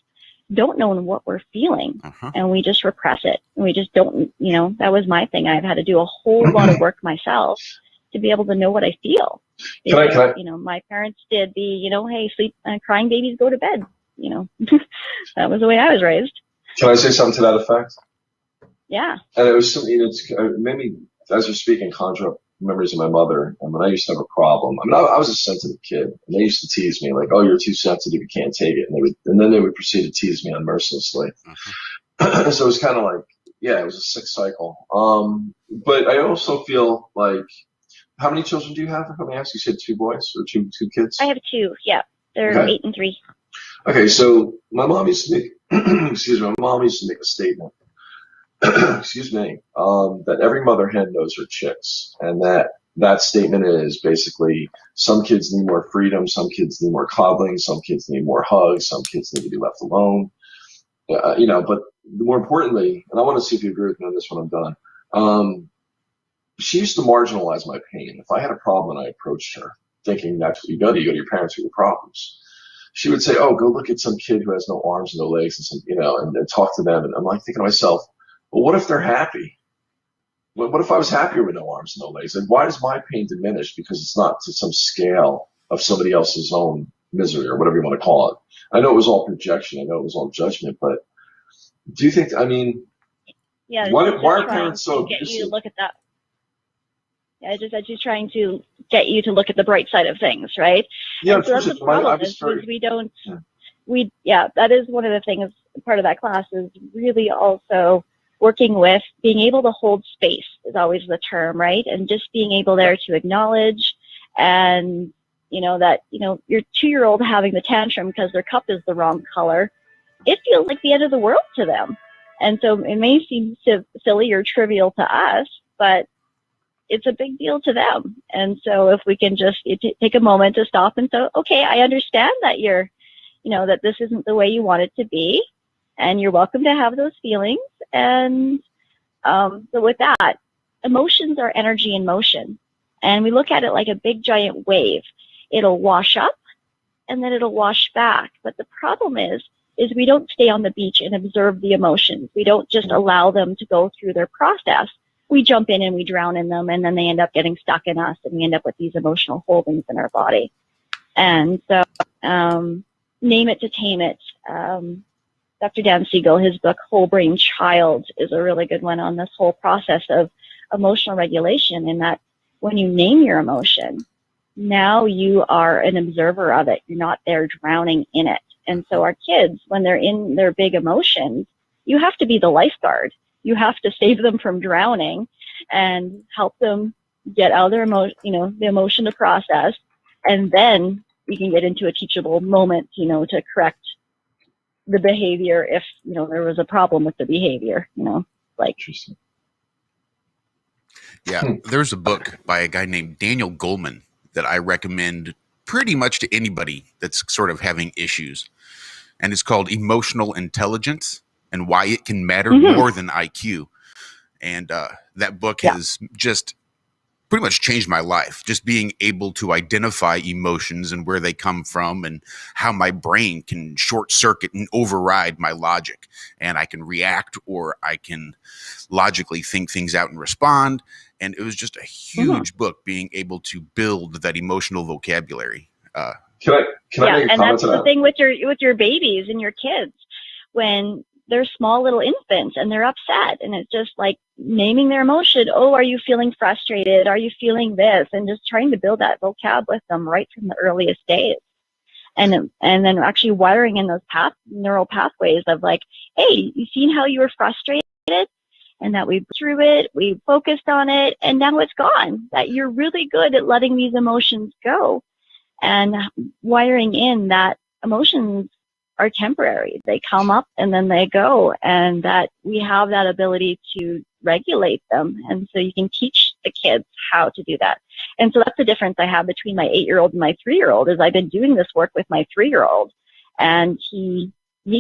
don't know what we're feeling, and we just repress it. And we just don't, that was my thing. I've had to do a whole lot of work myself to be able to know what I feel. Because, my parents did hey, sleep, crying babies go to bed. That was the way I was raised. Can I say something to that effect? Yeah. And it was something, it made me, as you're speaking, conjure up memories of my mother. And when I used to have a problem, I was a sensitive kid, and they used to tease me like, "Oh, you're too sensitive, you can't take it." And then they would proceed to tease me unmercilessly. So it was kind of like, it was a sick cycle. But I also feel like, how many children do you have? Let me ask. You said 2 boys or two kids? I have 2. Yeah, they're 8 and 3. Okay, so my mom used to make, my mom used to make a statement, that every mother hen knows her chicks, and that statement is basically some kids need more freedom, some kids need more coddling, some kids need more hugs, some kids need to be left alone. But more importantly, and I want to see if you agree with me on this when I'm done. She used to marginalize my pain. If I had a problem and I approached her, thinking that's what you go to your parents with your problems, she would say, "Oh, go look at some kid who has no arms and no legs, and and talk to them." And I'm like thinking to myself, "Well, what if they're happy? What if I was happier with no arms and no legs? And why does my pain diminish because it's not to some scale of somebody else's own misery or whatever you want to call it?" I know it was all projection. I know it was all judgment, but do you think? I mean, Yeah, why it's are just parents trying so to get you to abusive? look at that. Yeah, it's just trying to get you to look at the bright side of things, right? Yeah, And so that's the problem is we don't. That is one of the things. Part of that class is really also working with being able to hold space is always the term, right? And just being able there to acknowledge and that your 2-year-old having the tantrum because their cup is the wrong color, it feels like the end of the world to them. And so it may seem silly or trivial to us, but it's a big deal to them. And so if we can just take a moment to stop and say, okay, I understand that that this isn't the way you want it to be, and you're welcome to have those feelings. And so with that, emotions are energy in motion. And we look at it like a big giant wave. It'll wash up and then it'll wash back. But the problem is we don't stay on the beach and observe the emotions. We don't just allow them to go through their process. We jump in and we drown in them, and then they end up getting stuck in us, and we end up with these emotional holdings in our body. And so, name it to tame it. Dr. Dan Siegel, his book, Whole Brain Child, is a really good one on this whole process of emotional regulation, in that when you name your emotion, now you are an observer of it. You're not there drowning in it. And so our kids, when they're in their big emotions, you have to be the lifeguard. You have to save them from drowning and help them get out of their the emotion to process. And then we can get into a teachable moment, to correct the behavior if, there was a problem with the behavior, Yeah, there's a book by a guy named Daniel Goleman that I recommend pretty much to anybody that's sort of having issues. And it's called Emotional Intelligence and Why It Can Matter More Than IQ. And that book has just pretty much changed my life. Just being able to identify emotions and where they come from, and how my brain can short circuit and override my logic. And I can react, or I can logically think things out and respond. And it was just a huge book, being able to build that emotional vocabulary. Can I make a comment and that's on the that? thing with your babies and your kids, when they're small little infants and they're upset, and it's just like naming their emotion. Oh, are you feeling frustrated? Are you feeling this? And just trying to build that vocab with them right from the earliest days. And then actually wiring in those neural pathways of like, hey, you seen how you were frustrated? And that we through it, we focused on it, and now it's gone. That you're really good at letting these emotions go, and wiring in that emotions are temporary. They come up and then they go, and that we have that ability to regulate them. And so you can teach the kids how to do that. And so that's the difference I have between my 8-year-old and my 3-year-old, is I've been doing this work with my 3-year-old, and he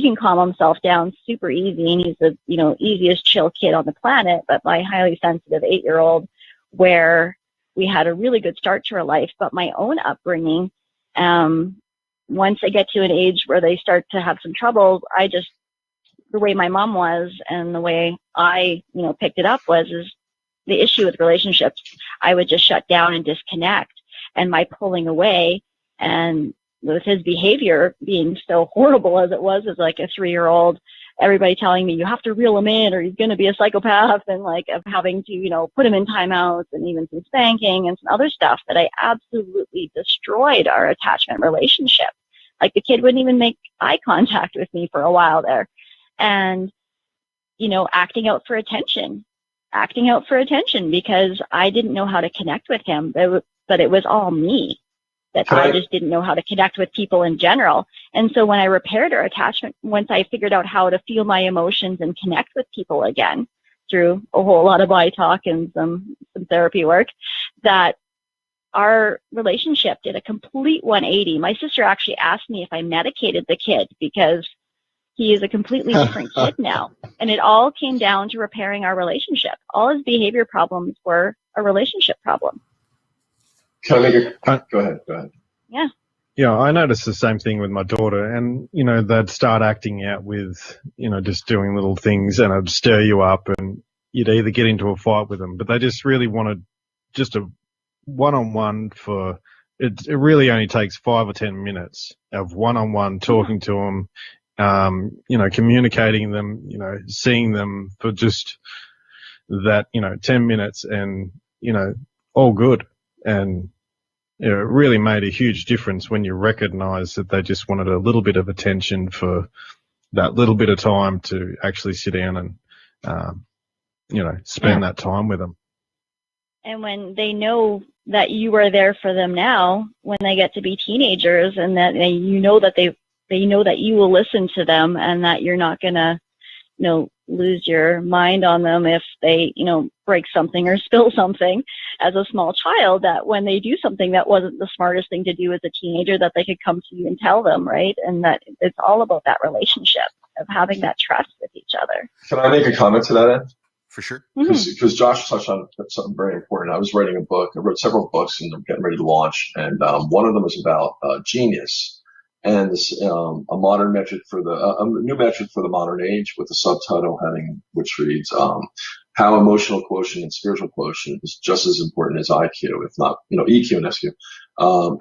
can calm himself down super easy, and he's the easiest chill kid on the planet. But my highly sensitive 8-year-old, where we had a really good start to our life, but my own upbringing, once they get to an age where they start to have some trouble, the way my mom was and the way I picked it up is the issue with relationships. I would just shut down and disconnect, and my pulling away, and with his behavior being so horrible as it was as like a 3-year-old, everybody telling me you have to reel him in or he's going to be a psychopath, and like of having to put him in timeouts and even some spanking and some other stuff, that I absolutely destroyed our attachment relationship. Like the kid wouldn't even make eye contact with me for a while there, and acting out for attention because I didn't know how to connect with him, but it was all me. That I just didn't know how to connect with people in general. And so when I repaired our attachment, once I figured out how to feel my emotions and connect with people again through a whole lot of eye talk and some therapy work, that our relationship did a complete 180. My sister actually asked me if I medicated the kid, because He is a completely different kid now. And it all came down to repairing our relationship. All his behavior problems were a relationship problem. Can I make go ahead. Yeah. Yeah, I noticed the same thing with my daughter, and, they'd start acting out with, just doing little things, and it'd stir you up, and you'd either get into a fight with them, but they just really wanted just a one-on-one for, it really only takes 5 or 10 minutes of one-on-one talking to them, communicating them, seeing them for just that, 10 minutes and, all good. And it really made a huge difference when you recognize that they just wanted a little bit of attention for that little bit of time to actually sit down and, spend that time with them. And when they know that you are there for them now, when they get to be teenagers, and that they know that you will listen to them, and that you're not gonna, lose your mind on them if they, break something or spill something as a small child, that when they do something that wasn't the smartest thing to do as a teenager, that they could come to you and tell them, right? And that it's all about that relationship of having that trust with each other. Can I make a comment to that end? For sure. Because Josh touched on something very important. I was writing a book. I wrote several books, and I'm getting ready to launch. And one of them is about genius, and this, a modern metric for a new metric for the modern age, with the subtitle heading which reads how emotional quotient and spiritual quotient is just as important as IQ, if not EQ and SQ,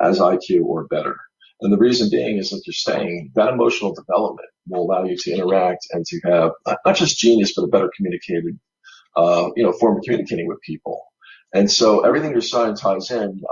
as IQ or better. And the reason being is, like you're saying, that emotional development will allow you to interact and to have not just genius, but a better communicated form of communicating with people. And so everything you're saying ties in.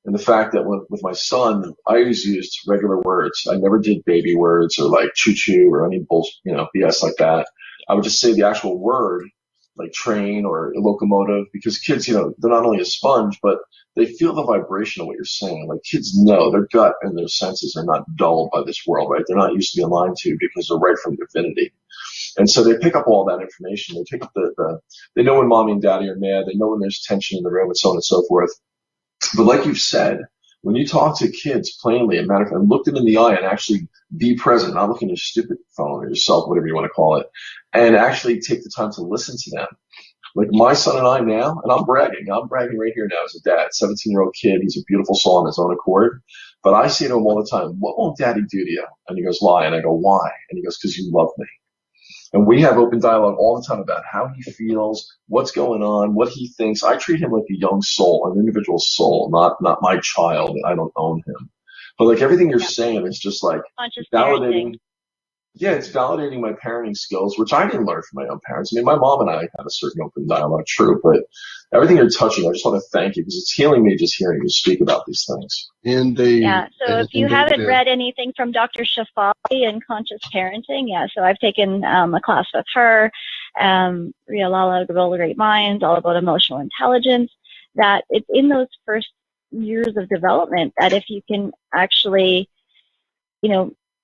And the fact that with my son, I always used regular words. I never did baby words or like choo-choo or any bullshit, BS like that. I would just say the actual word, like train or locomotive, because kids, they're not only a sponge, but they feel the vibration of what you're saying. Like, kids know, their gut and their senses are not dulled by this world, right? They're not used to being lied to because they're right from divinity. And so they pick up all that information. They pick up they know when mommy and daddy are mad. They know when there's tension in the room, and so on and so forth. But like you've said, when you talk to kids plainly, a matter of fact, look them in the eye and actually be present, not looking at your stupid phone or your cell, whatever you want to call it, and actually take the time to listen to them. Like my son and I now, and I'm bragging right here now as a dad, 17-year-old kid. He's a beautiful soul on his own accord. But I say to him all the time, what won't daddy do to you? And he goes, lie. And I go, why? And he goes, because you love me. And we have open dialogue all the time about how he feels, what's going on, what he thinks. I treat him like a young soul, an individual soul, not my child. I don't own him. But like everything you're saying is just like validating. Yeah, it's validating my parenting skills, which I didn't learn from my own parents. I mean, my mom and I had a certain open dialogue, true, but everything you're touching, I just want to thank you because it's healing me just hearing you speak about these things. Indeed. Yeah, so if you haven't read anything from Dr. Shafali in Conscious Parenting, so I've taken a class with her, Ria Lala, All the Great Minds, all about emotional intelligence, that it's in those first years of development that if you can actually,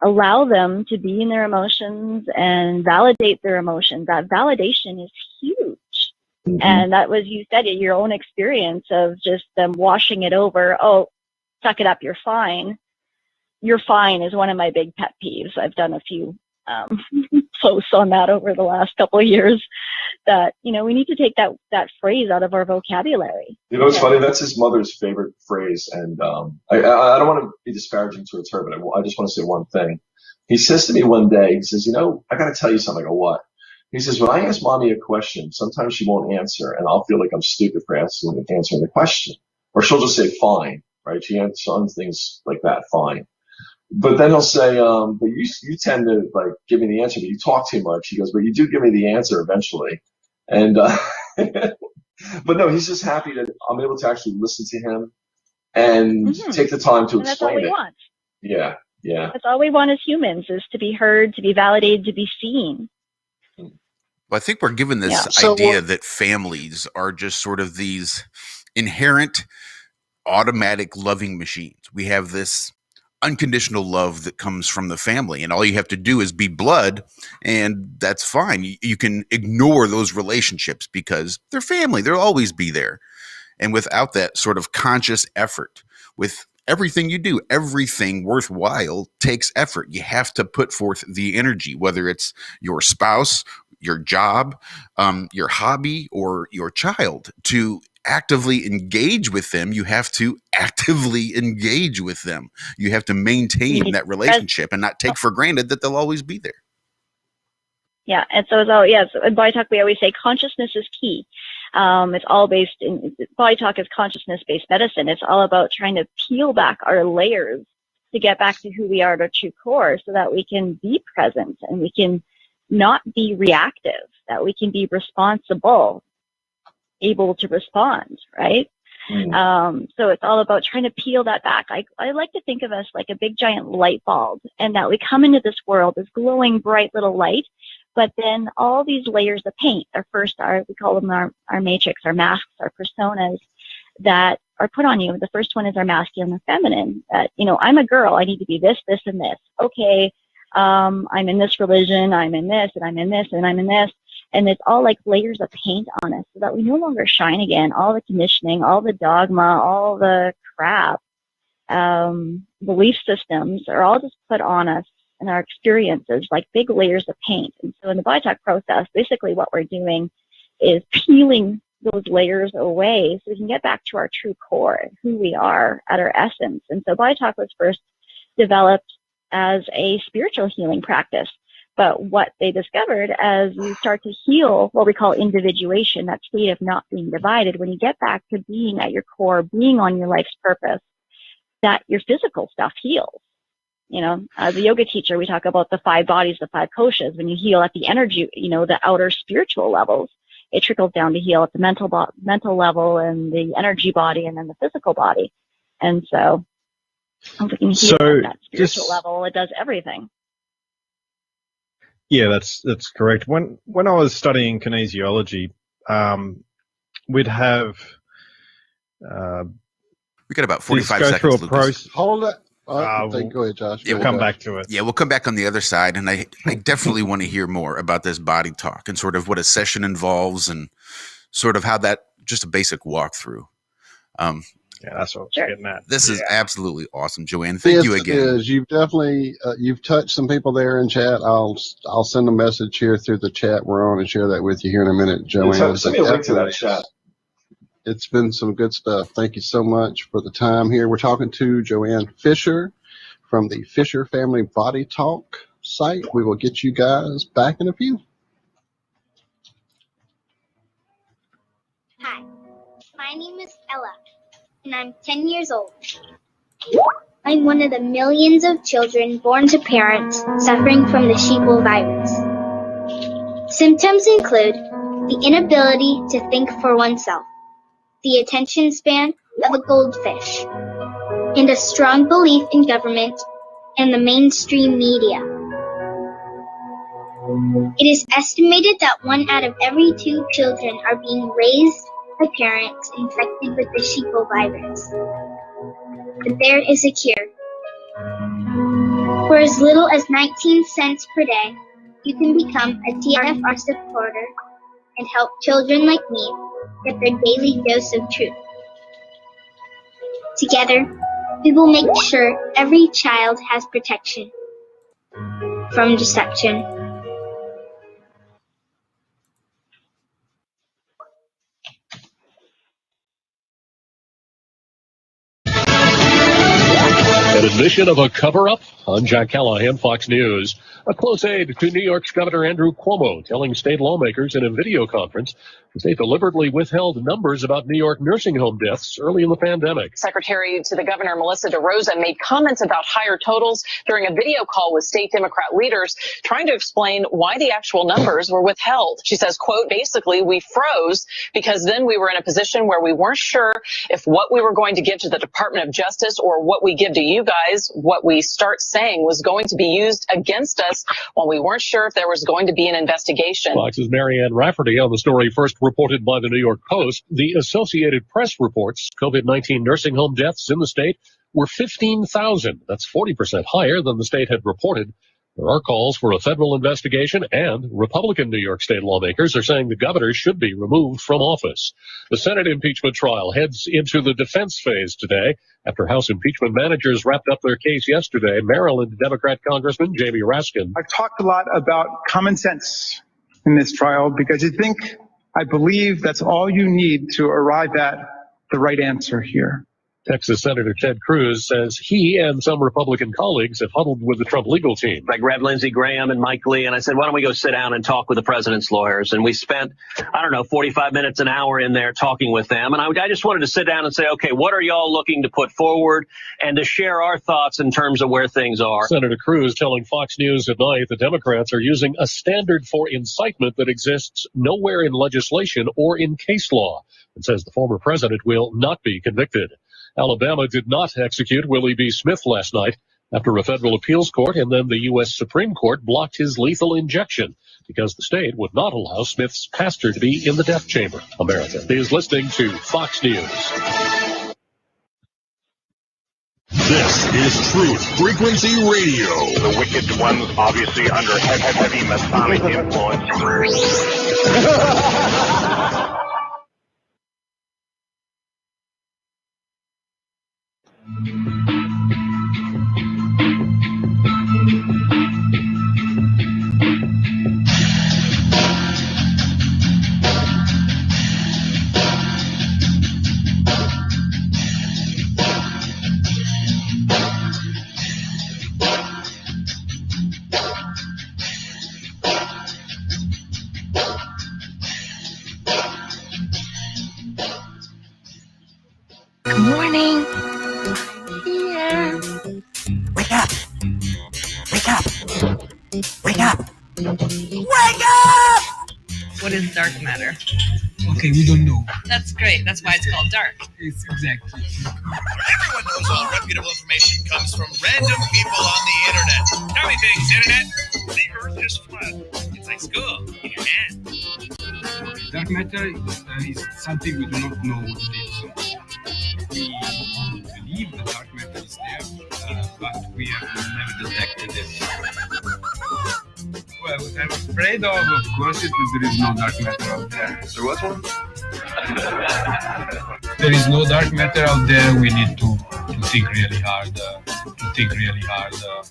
allow them to be in their emotions and validate their emotions, that validation is huge. Mm-hmm. And that was, you said it, your own experience of just them washing it over. Oh, suck it up, you're fine. You're fine is one of my big pet peeves. I've done a few posts on that over the last couple of years, that, we need to take that phrase out of our vocabulary. It's funny, that's his mother's favorite phrase. And I don't want to be disparaging towards her, but I just want to say one thing. He says to me one day, he says, I got to tell you something. I go, what? He says, when I ask mommy a question, sometimes she won't answer, and I'll feel like I'm stupid for answering the question. Or she'll just say, fine, right? She answers things like that, fine. But then he'll say, but you tend to like give me the answer, but you talk too much. He goes, but you do give me the answer eventually. And, but no, he's just happy that I'm able to actually listen to him and take the time to explain it. That's all we want. Yeah. That's all we want as humans, is to be heard, to be validated, to be seen. Well, I think we're given this idea that families are just sort of these inherent, automatic loving machines. We have this unconditional love that comes from the family, and all you have to do is be blood, and that's fine. You can ignore those relationships because they're family. They'll always be there. And without that sort of conscious effort, with everything you do, everything worthwhile takes effort. You have to put forth the energy, whether it's your spouse, your job, your hobby, or your child. To actively engage with them, you have to actively engage with them. You have to maintain that relationship and not take for granted that they'll always be there. Yeah, and so in Body Talk we always say consciousness is key. It's all based in Body Talk is consciousness-based medicine. It's all about trying to peel back our layers to get back to who we are at our true core, so that we can be present and we can not be reactive, that we can be responsible, able to respond, right? So it's all about trying to peel that back. I like to think of us like a big giant light bulb, and that we come into this world as glowing bright little light, but then all these layers of paint we call them our matrix, our masks, our personas that are put on you. The first one is our masculine and feminine. I'm a girl, I need to be this, this, and this. Okay, I'm in this religion, I'm in this, and I'm in this, and I'm in this. And it's all like layers of paint on us, so that we no longer shine again. All the conditioning, all the dogma, all the crap, belief systems are all just put on us and our experiences like big layers of paint. And so in the Body Talk process, basically what we're doing is peeling those layers away so we can get back to our true core, who we are at our essence. And so Body Talk was first developed as a spiritual healing practice. But what they discovered as you start to heal what we call individuation, that state of not being divided, when you get back to being at your core, being on your life's purpose, that your physical stuff heals. As a yoga teacher, we talk about the 5 bodies, the 5 koshas. When you heal at the energy, the outer spiritual levels, it trickles down to heal at the mental level and the energy body and then the physical body. And so if we can heal at that spiritual level, it does everything. Yeah, that's correct. When I was studying kinesiology, we'd have we got about 45 seconds, Lucas. Hold it. Go ahead, Josh. Yeah, we'll come back to it. Yeah, we'll come back on the other side, and I definitely want to hear more about this Body Talk and sort of what a session involves and sort of how that, just a basic walkthrough. Yeah, that's what I'm getting at. This is absolutely awesome, Joanne. Thank you again. You've definitely you've touched some people there in chat. I'll send a message here through the chat we're on and share that with you here in a minute, Joanne. Send me a link to that chat. It's been some good stuff. Thank you so much for the time here. We're talking to Joanne Fisher from the Fisher Family Body Talk site. We will get you guys back in a few. Hi, my name is Ella, and I'm 10 years old. I'm one of the millions of children born to parents suffering from the sheeple virus. Symptoms include the inability to think for oneself, the attention span of a goldfish, and a strong belief in government and the mainstream media. It is estimated that 1 out of every 2 children are being raised by parents infected with the sheeple virus. But there is a cure. For as little as 19 cents per day, you can become a TFR supporter and help children like me get their daily dose of truth. Together, we will make sure every child has protection from deception. An admission of a cover-up? I'm Jack Callahan, Fox News. A close aide to New York's Governor Andrew Cuomo telling state lawmakers in a video conference the state deliberately withheld numbers about New York nursing home deaths early in the pandemic. Secretary to the Governor, Melissa DeRosa, made comments about higher totals during a video call with state Democrat leaders, trying to explain why the actual numbers were withheld. She says, quote, basically, we froze because then we were in a position where we weren't sure if what we were going to give to the Department of Justice or what we give to you guys, what we start saying was going to be used against us when we weren't sure if there was going to be an investigation. Fox's Marianne Rafferty on the story first reported by the New York Post. The Associated Press reports COVID-19 nursing home deaths in the state were 15,000. That's 40% higher than the state had reported. There are calls for a federal investigation, and Republican New York State lawmakers are saying the governor should be removed from office. The Senate impeachment trial heads into the defense phase today. After House impeachment managers wrapped up their case yesterday, Maryland Democrat Congressman Jamie Raskin. I've talked a lot about common sense in this trial because I believe that's all you need to arrive at the right answer here. Texas Senator Ted Cruz says he and some Republican colleagues have huddled with the Trump legal team. I grabbed Lindsey Graham and Mike Lee, and I said, why don't we go sit down and talk with the president's lawyers? And we spent, 45 minutes, an hour in there talking with them. And I just wanted to sit down and say, okay, what are y'all looking to put forward, and to share our thoughts in terms of where things are. Senator Cruz telling Fox News at night the Democrats are using a standard for incitement that exists nowhere in legislation or in case law, and says the former president will not be convicted. Alabama did not execute Willie B. Smith last night after a federal appeals court and then the U.S. Supreme Court blocked his lethal injection because the state would not allow Smith's pastor to be in the death chamber. America is listening to Fox News. This is Truth Frequency Radio. The wicked ones obviously under heavy Masonic influence. Good morning. Here. Wake up! Wake up! Wake up! Wake up! What is dark matter? Okay, we don't know. That's great. That's why it's called dark. It's exactly. Everyone knows all reputable information comes from random people on the internet. Tell me things, internet. The earth is flat. It's like school in your hand. Dark matter is something we do not know what it is. We believe the dark matter is there, but we have never detected it. Well, what I'm afraid of course, is that there is no dark matter out there. There was one? There is no dark matter out there. We need to think really hard, to think really hard, to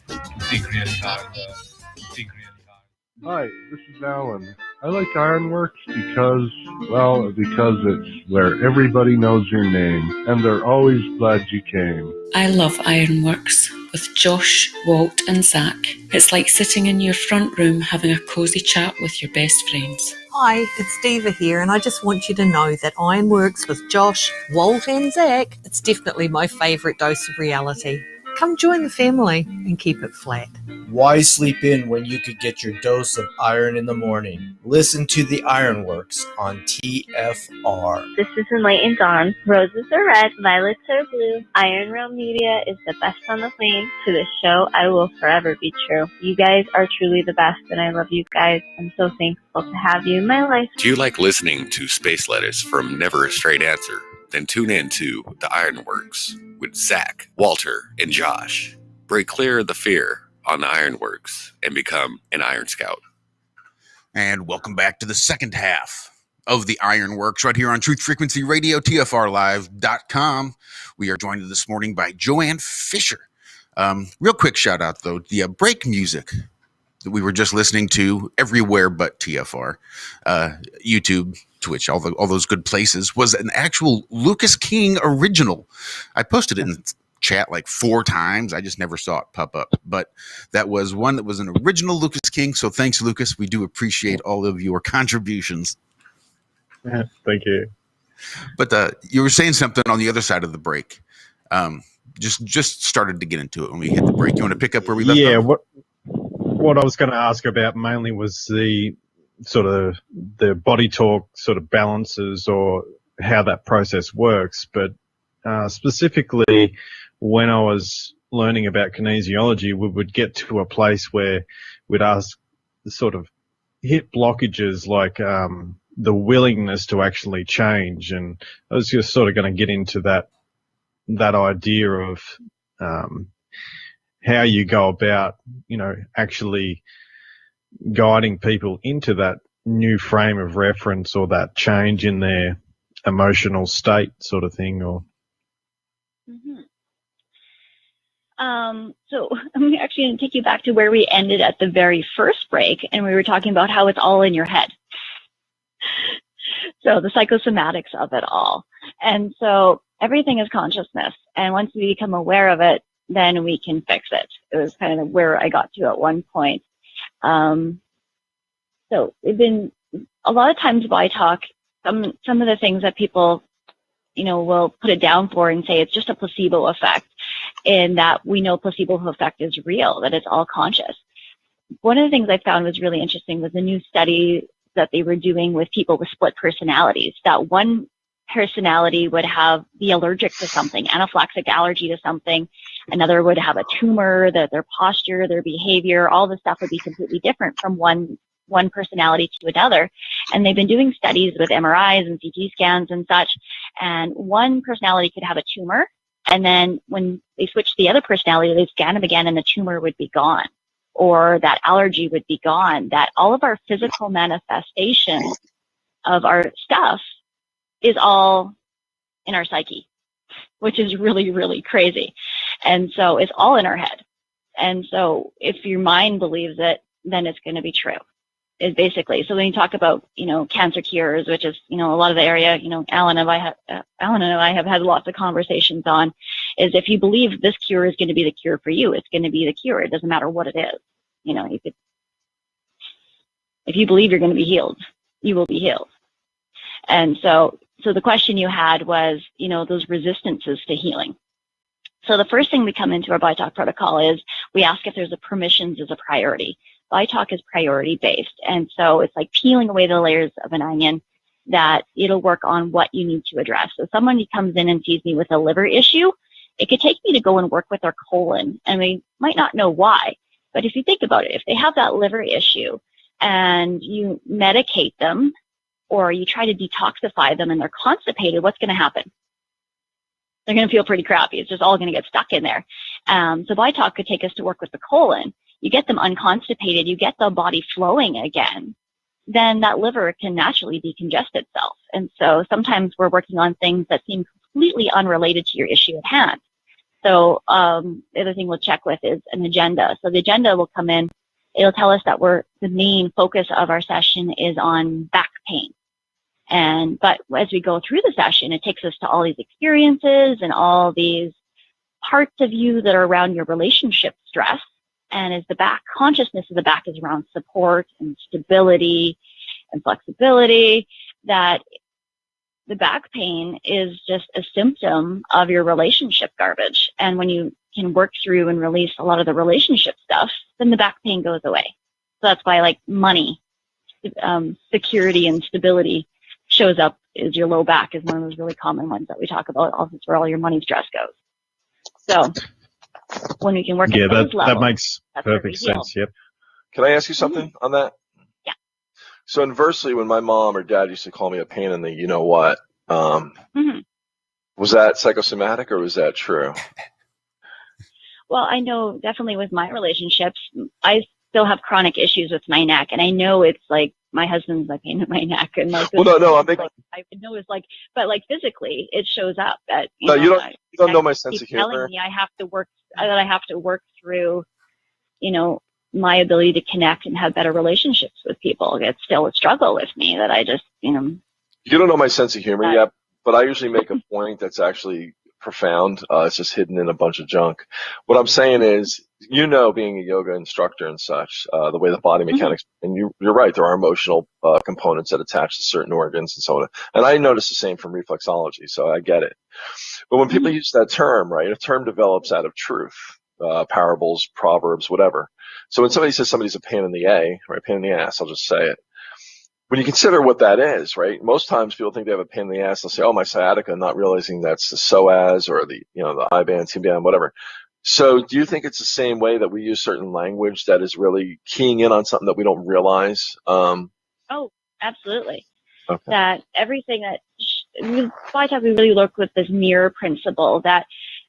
think really hard, to think really hard. Hi, this is Alan. I like Ironworx because it's where everybody knows your name, and they're always glad you came. I love Ironworx with Josh, Walt and Zach. It's like sitting in your front room having a cosy chat with your best friends. Hi, it's Diva here, and I just want you to know that Ironworx with Josh, Walt and Zach, it's definitely my favourite dose of reality. Come join the family and keep it flat. Why sleep in when you could get your dose of iron in the morning? Listen to the Ironworx on TFR. This is Enlightened Dawn. Roses are red, violets are blue. Iron Realm Media is the best on the plane. To this show, I will forever be true. You guys are truly the best, and I love you guys. I'm so thankful to have you in my life. Do you like listening to space letters from Never a Straight Answer? Then tune in to the Ironworx with Zach, Walter, and Josh. Break clear of the fear on the Ironworx and become an Iron Scout. And welcome back to the second half of the Ironworx right here on Truth Frequency Radio, TFRlive.com. We are joined this morning by Joanne Fisher. Real quick shout out though, the break music that we were just listening to everywhere but TFR, YouTube, Twitch, all those good places, was an actual Lucas King original. I posted it in chat like 4 times. I just never saw it pop up, but that was one that was an original Lucas King. So thanks, Lucas. We do appreciate all of your contributions. Thank you. But you were saying something on the other side of the break. Just started to get into it when we hit the break. You want to pick up where we left off? What I was going to ask about mainly was the sort of the body talk sort of balances or how that process works. But specifically, when I was learning about kinesiology, we would get to a place where we'd ask sort of hit blockages like the willingness to actually change. And I was just sort of going to get into that idea of how you go about, actually guiding people into that new frame of reference or that change in their emotional state sort of thing, or. So I'm actually going to take you back to where we ended at the very first break, and we were talking about how it's all in your head. So the psychosomatics of it all. And so everything is consciousness. And once we become aware of it, then we can fix it. It was kind of where I got to at one point. So we've been, a lot of times by talk, some of the things that people, will put it down for and say it's just a placebo effect, in that we know placebo effect is real, that it's all conscious. One of the things I found was really interesting was a new study that they were doing with people with split personalities, that one personality would be allergic to something, anaphylactic allergy to something. Another would have a tumor, that their posture, their behavior, all the stuff would be completely different from one personality to another. And they've been doing studies with MRIs and CT scans and such. And one personality could have a tumor. And then when they switched the other personality, they scan them again and the tumor would be gone, or that allergy would be gone, that all of our physical manifestations of our stuff is all in our psyche, which is really, really crazy. And so it's all in our head. And so if your mind believes it, then it's going to be true. Is basically. So when you talk about, cancer cures, which is, a lot of the area, Alan and I have had lots of conversations on, is if you believe this cure is going to be the cure for you, it's going to be the cure. It doesn't matter what it is. If you believe you're going to be healed, you will be healed. And so the question you had was, those resistances to healing. So the first thing we come into our BITALK protocol is we ask if there's a permissions as a priority. BITALK is priority based. And so it's like peeling away the layers of an onion, that it'll work on what you need to address. So someone who comes in and sees me with a liver issue, it could take me to go and work with their colon, and we might not know why. But if you think about it, if they have that liver issue and you medicate them or you try to detoxify them and they're constipated, what's going to happen? They're going to feel pretty crappy. It's just all going to get stuck in there. So BITALK could take us to work with the colon. You get them unconstipated, you get the body flowing again, then that liver can naturally decongest itself. And so sometimes we're working on things that seem completely unrelated to your issue at hand. So the other thing we'll check with is an agenda. So the agenda will come in. It'll tell us that the main focus of our session is on back pain. But as we go through the session, it takes us to all these experiences and all these parts of you that are around your relationship stress. And as the back, consciousness of the back is around support and stability and flexibility, that the back pain is just a symptom of your relationship garbage. And when you can work through and release a lot of the relationship stuff, then the back pain goes away. So that's why money, security and stability shows up as your low back is one of those really common ones that we talk about. Also, it's where all your money stress goes. So when we can work at those levels, that makes perfect sense. Yep. Can I ask you something on that? Yeah. So inversely, when my mom or dad used to call me a pain in the you know what, was that psychosomatic or was that true? Well, I know definitely with my relationships, I still have chronic issues with my neck, and I know it's like my husband's a pain in my neck, and I know it's but physically it shows up that you don't know my sense of humor. Telling me I have to work through, my ability to connect and have better relationships with people. It's still a struggle with me that I just, You don't know my sense of humor yet, but I usually make a point that's actually profound. It's just hidden in a bunch of junk. What I'm saying is, being a yoga instructor and such, the way the body mechanics, and you're right, there are emotional components that attach to certain organs and so on. And I notice the same from reflexology, so I get it. But when people use that term, right, a term develops out of truth, parables, proverbs, whatever. So when somebody says somebody's a pain in the pain in the ass, I'll just say it. When you consider what that is, right, most times people think they have a pain in the ass. They'll say, oh, my sciatica, not realizing that's the psoas or the I-band, T-band, whatever. So do you think it's the same way that we use certain language that is really keying in on something that we don't realize? Oh, absolutely. Okay. That everything that we really look with this mirror principle, that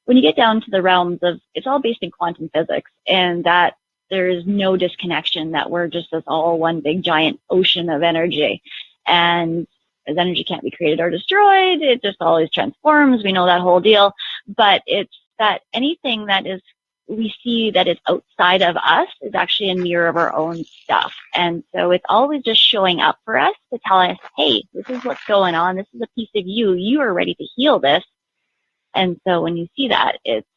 when you get down to the realms of, it's all based in quantum physics, and that there is no disconnection, that we're just this all one big giant ocean of energy. And as energy can't be created or destroyed, it just always transforms. We know that whole deal. But it's that anything that is we see that is outside of us is actually a mirror of our own stuff. And so it's always just showing up for us to tell us, hey, this is what's going on. This is a piece of you. You are ready to heal this. And so when you see that, it's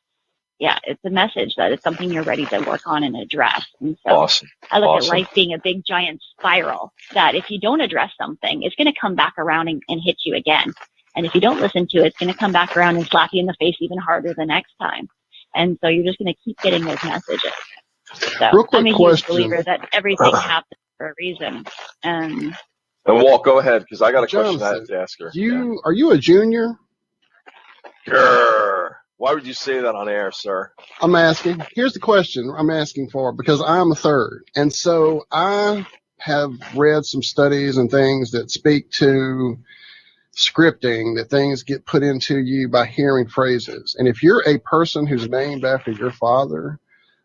a message that it's something you're ready to work on and address. And so awesome. I look at life being a big giant spiral, that if you don't address something, it's going to come back around and hit you again. And if you don't listen to it, it's going to come back around and slap you in the face even harder the next time. And so you're just going to keep getting those messages. So I'm a huge believer that everything happens for a reason. And Walt, go ahead, because I got a question I have to ask her. Are you a junior? Grr. Why would you say that on air, sir? I'm asking. Here's the question I'm asking for, because I'm a third. And so I have read some studies and things that speak to scripting, that things get put into you by hearing phrases. And if you're a person who's named after your father,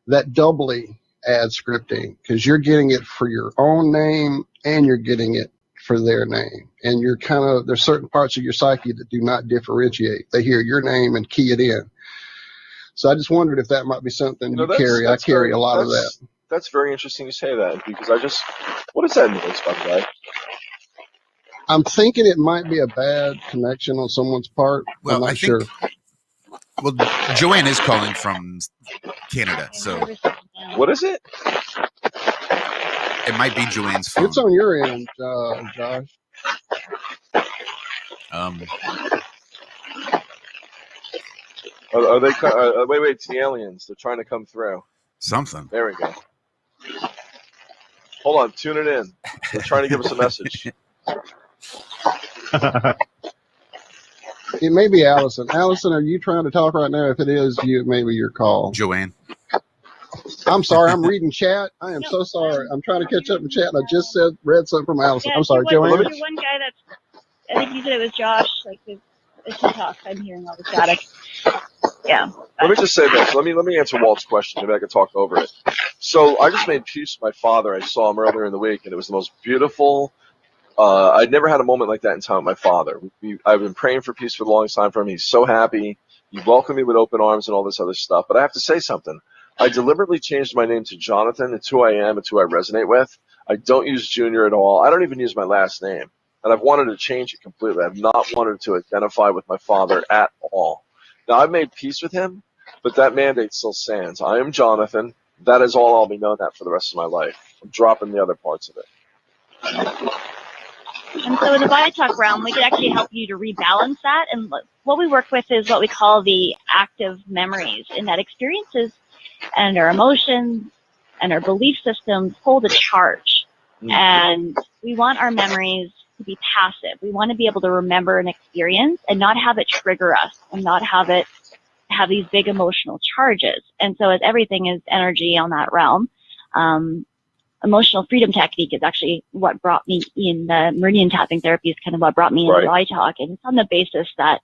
that doubly adds scripting, because you're getting it for your own name and you're getting it for their name. And you're there's certain parts of your psyche that do not differentiate. They hear your name and key it in. So I just wondered if that might be something you carry. I carry a lot of that. That's very interesting you say that, because what does that mean, by the way? I'm thinking it might be a bad connection on someone's part. Well, I'm not sure. Well, Joanne is calling from Canada, so. What is it? It might be Joanne's phone. It's on your end, Josh. Are they? Wait, it's the aliens. They're trying to come through. Something. There we go. Hold on, tune it in. They're trying to give us a message. It may be Allison. Allison, are you trying to talk right now? If it is you, it may be your call. Joanne. I'm sorry. I'm reading chat. I am so sorry. I'm trying to catch up in chat, and I just read something from Allison. I'm sorry, Joanne. You're one guy that's, I think you said it was Josh. Like, as he talks, I'm hearing all the static. Yeah. Let me just say this. Let me answer Walt's question. Maybe I can talk over it. So I just made peace with my father. I saw him earlier in the week, and it was the most beautiful. I'd never had a moment like that in time with my father. I've been praying for peace for the longest time for him. He's so happy. He welcomed me with open arms and all this other stuff. But I have to say something. I deliberately changed my name to Jonathan. It's who I am. It's who I resonate with. I don't use Junior at all. I don't even use my last name. And I've wanted to change it completely. I've not wanted to identify with my father at all. Now, I've made peace with him, but that mandate still stands. I am Jonathan. That is all I'll be known at for the rest of my life. I'm dropping the other parts of it. And so in the Body Talk realm, we could actually help you to rebalance that. And what we work with is what we call the active memories, and that experiences and our emotions and our belief systems hold a charge. Mm-hmm. And we want our memories to be passive. We want to be able to remember an experience and not have it trigger us and not have it have these big emotional charges. And so as everything is energy on that realm, emotional freedom technique is actually what brought me in. The meridian tapping therapy is kind of what brought me into Body Talk. And it's on the basis that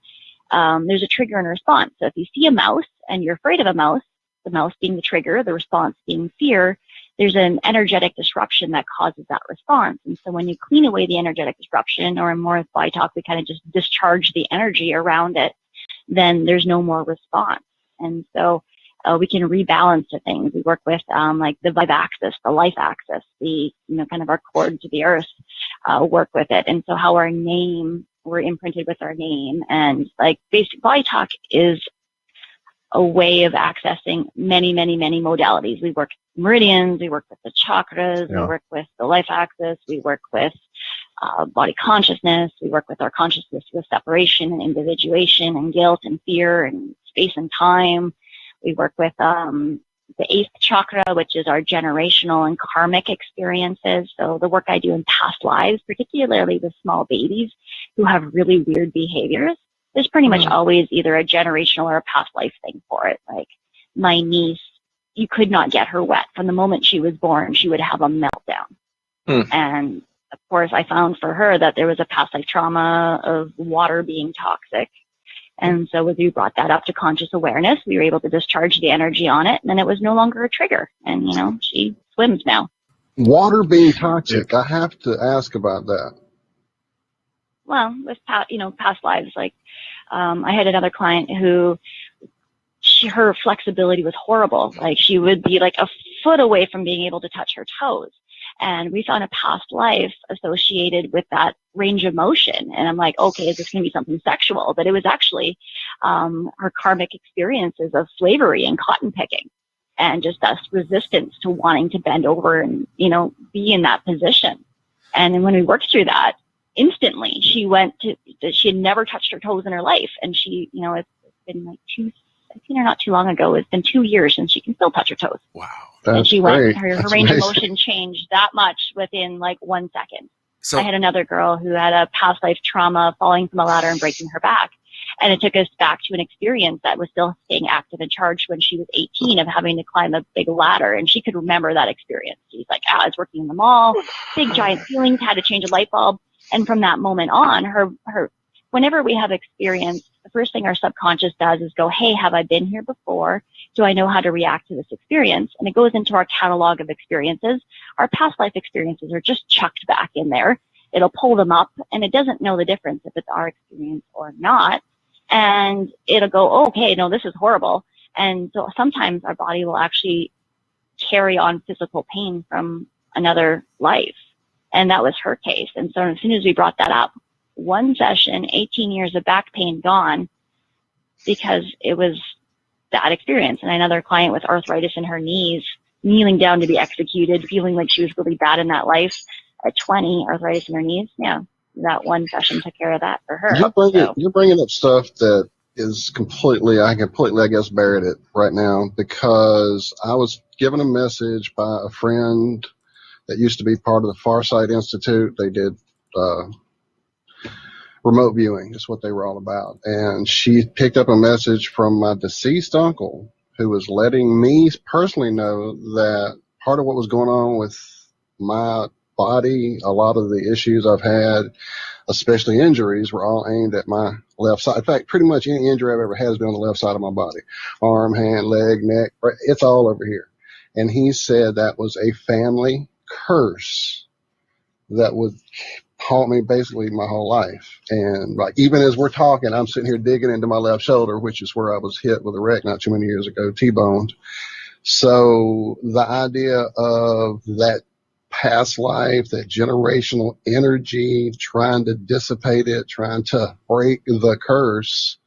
there's a trigger and a response. So if you see a mouse and you're afraid of a mouse, the mouse being the trigger, the response being fear, there's an energetic disruption that causes that response. And so when you clean away the energetic disruption, or in more Body Talk, we kind of just discharge the energy around it, then there's no more response. And so we can rebalance the things. We work with like the vibe axis, the life axis, the kind of our cord to the earth, work with it. And so how our name, we're imprinted with our name, and like basic Body Talk is a way of accessing many, many, many modalities. We work with meridians, we work with the chakras, we work with the life axis, we work with body consciousness, we work with our consciousness with separation and individuation and guilt and fear and space and time. We work with the 8th chakra, which is our generational and karmic experiences. So the work I do in past lives, particularly with small babies who have really weird behaviors, there's pretty much always either a generational or a past life thing for it. Like my niece, you could not get her wet. From the moment she was born, she would have a meltdown. And of course, I found for her that there was a past life trauma of water being toxic. And so as we brought that up to conscious awareness, we were able to discharge the energy on it, and then it was no longer a trigger. And, she swims now. Water being toxic, I have to ask about that. Well, with past lives, like I had another client who her flexibility was horrible. Like she would be like a foot away from being able to touch her toes. And we found a past life associated with that range of motion. And I'm like, okay, is this going to be something sexual? But it was actually her karmic experiences of slavery and cotton picking, and just thus resistance to wanting to bend over and, be in that position. And then when we worked through that, instantly she had never touched her toes in her life. And she, it's been like I've seen her not too long ago. It's been 2 years and she can still touch her toes. Wow. And she great. her That's range amazing. of motion changed that much within like 1 second. So I had another girl who had a past life trauma, falling from a ladder and breaking her back. And it took us back to an experience that was still staying active and charged when she was 18, of having to climb a big ladder. And she could remember that experience. She's like, I was working in the mall, big giant ceilings, had to change a light bulb. And from that moment on, her whenever we have experience, the first thing our subconscious does is go, hey, have I been here before? Do I know how to react to this experience? And it goes into our catalog of experiences. Our past life experiences are just chucked back in there. It'll pull them up, and it doesn't know the difference if it's our experience or not. And it'll go, oh, okay, no, this is horrible. And so sometimes our body will actually carry on physical pain from another life. And that was her case. And so as soon as we brought that up, one session, 18 years of back pain gone, because it was that experience. And another client with arthritis in her knees, kneeling down to be executed, feeling like she was really bad in that life at 20, arthritis in her knees. Yeah, that one session took care of that for her. You're bringing up stuff that is I completely, I guess, buried it right now, because I was given a message by a friend that used to be part of the Farsight Institute. They did remote viewing is what they were all about. And she picked up a message from my deceased uncle, who was letting me personally know that part of what was going on with my body, a lot of the issues I've had, especially injuries, were all aimed at my left side. In fact, pretty much any injury I've ever had has been on the left side of my body. Arm, hand, leg, neck, it's all over here. And he said that was a family curse that would haunt me basically my whole life. And like, even as we're talking, I'm sitting here digging into my left shoulder, which is where I was hit with a wreck not too many years ago, T-boned. So the idea of that past life, that generational energy, trying to dissipate it, trying to break the curse,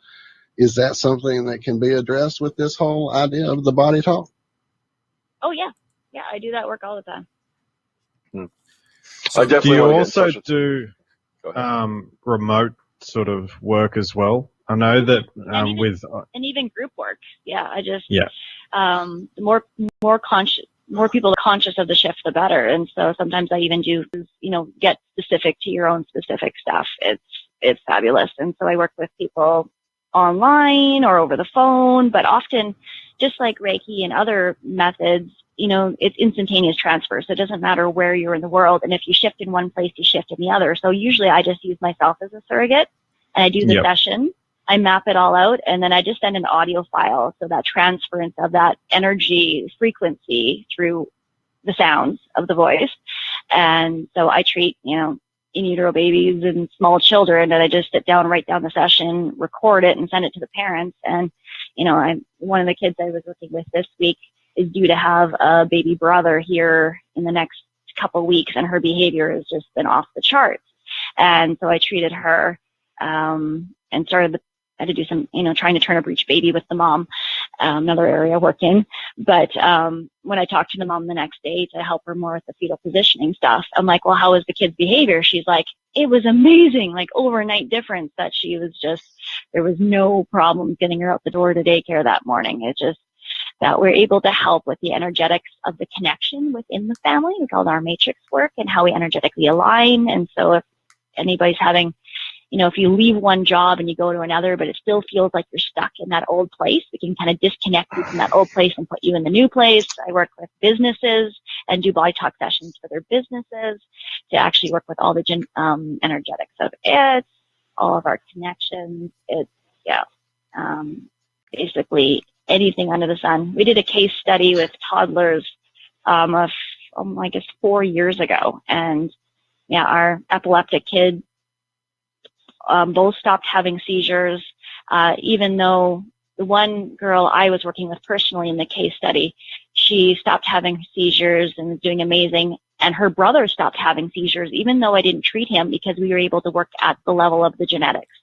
is that something that can be addressed with this whole idea of the body talk? Oh, yeah. Yeah, I do that work all the time. So do you also do remote sort of work as well? I know that and even group work. Yeah, I just more people are conscious of the shift, the better. And so sometimes I even do, get specific to your own specific stuff. It's fabulous. And so I work with people online or over the phone, but often, just like Reiki and other methods, it's instantaneous transfer. So it doesn't matter where you're in the world. And if you shift in one place, you shift in the other. So usually I just use myself as a surrogate, and I do the session. I map it all out, and then I just send an audio file. So that transference of that energy frequency through the sounds of the voice. And so I treat, in utero babies and small children, and I just sit down, write down the session, record it, and send it to the parents. And, one of the kids I was working with this week is due to have a baby brother here in the next couple of weeks, and her behavior has just been off the charts. And so I treated her, and I had to do some, trying to turn a breech baby with the mom, another area working. But when I talked to the mom the next day to help her more with the fetal positioning stuff, I'm like, well, how was the kid's behavior? She's like, it was amazing, like overnight difference, that she was just, there was no problem getting her out the door to daycare that morning. It's just that we're able to help with the energetics of the connection within the family. We call it our matrix work, and how we energetically align. And so if anybody's having, if you leave one job and you go to another, but it still feels like you're stuck in that old place, we can kind of disconnect you from that old place and put you in the new place. I work with businesses and do body talk sessions for their businesses to actually work with all the energetics of it, all of our connections. basically anything under the sun. We did a case study with toddlers I guess 4 years ago, and yeah, our epileptic kid both stopped having seizures, even though the one girl I was working with personally in the case study, she stopped having seizures and was doing amazing. And her brother stopped having seizures, even though I didn't treat him, because we were able to work at the level of the genetics.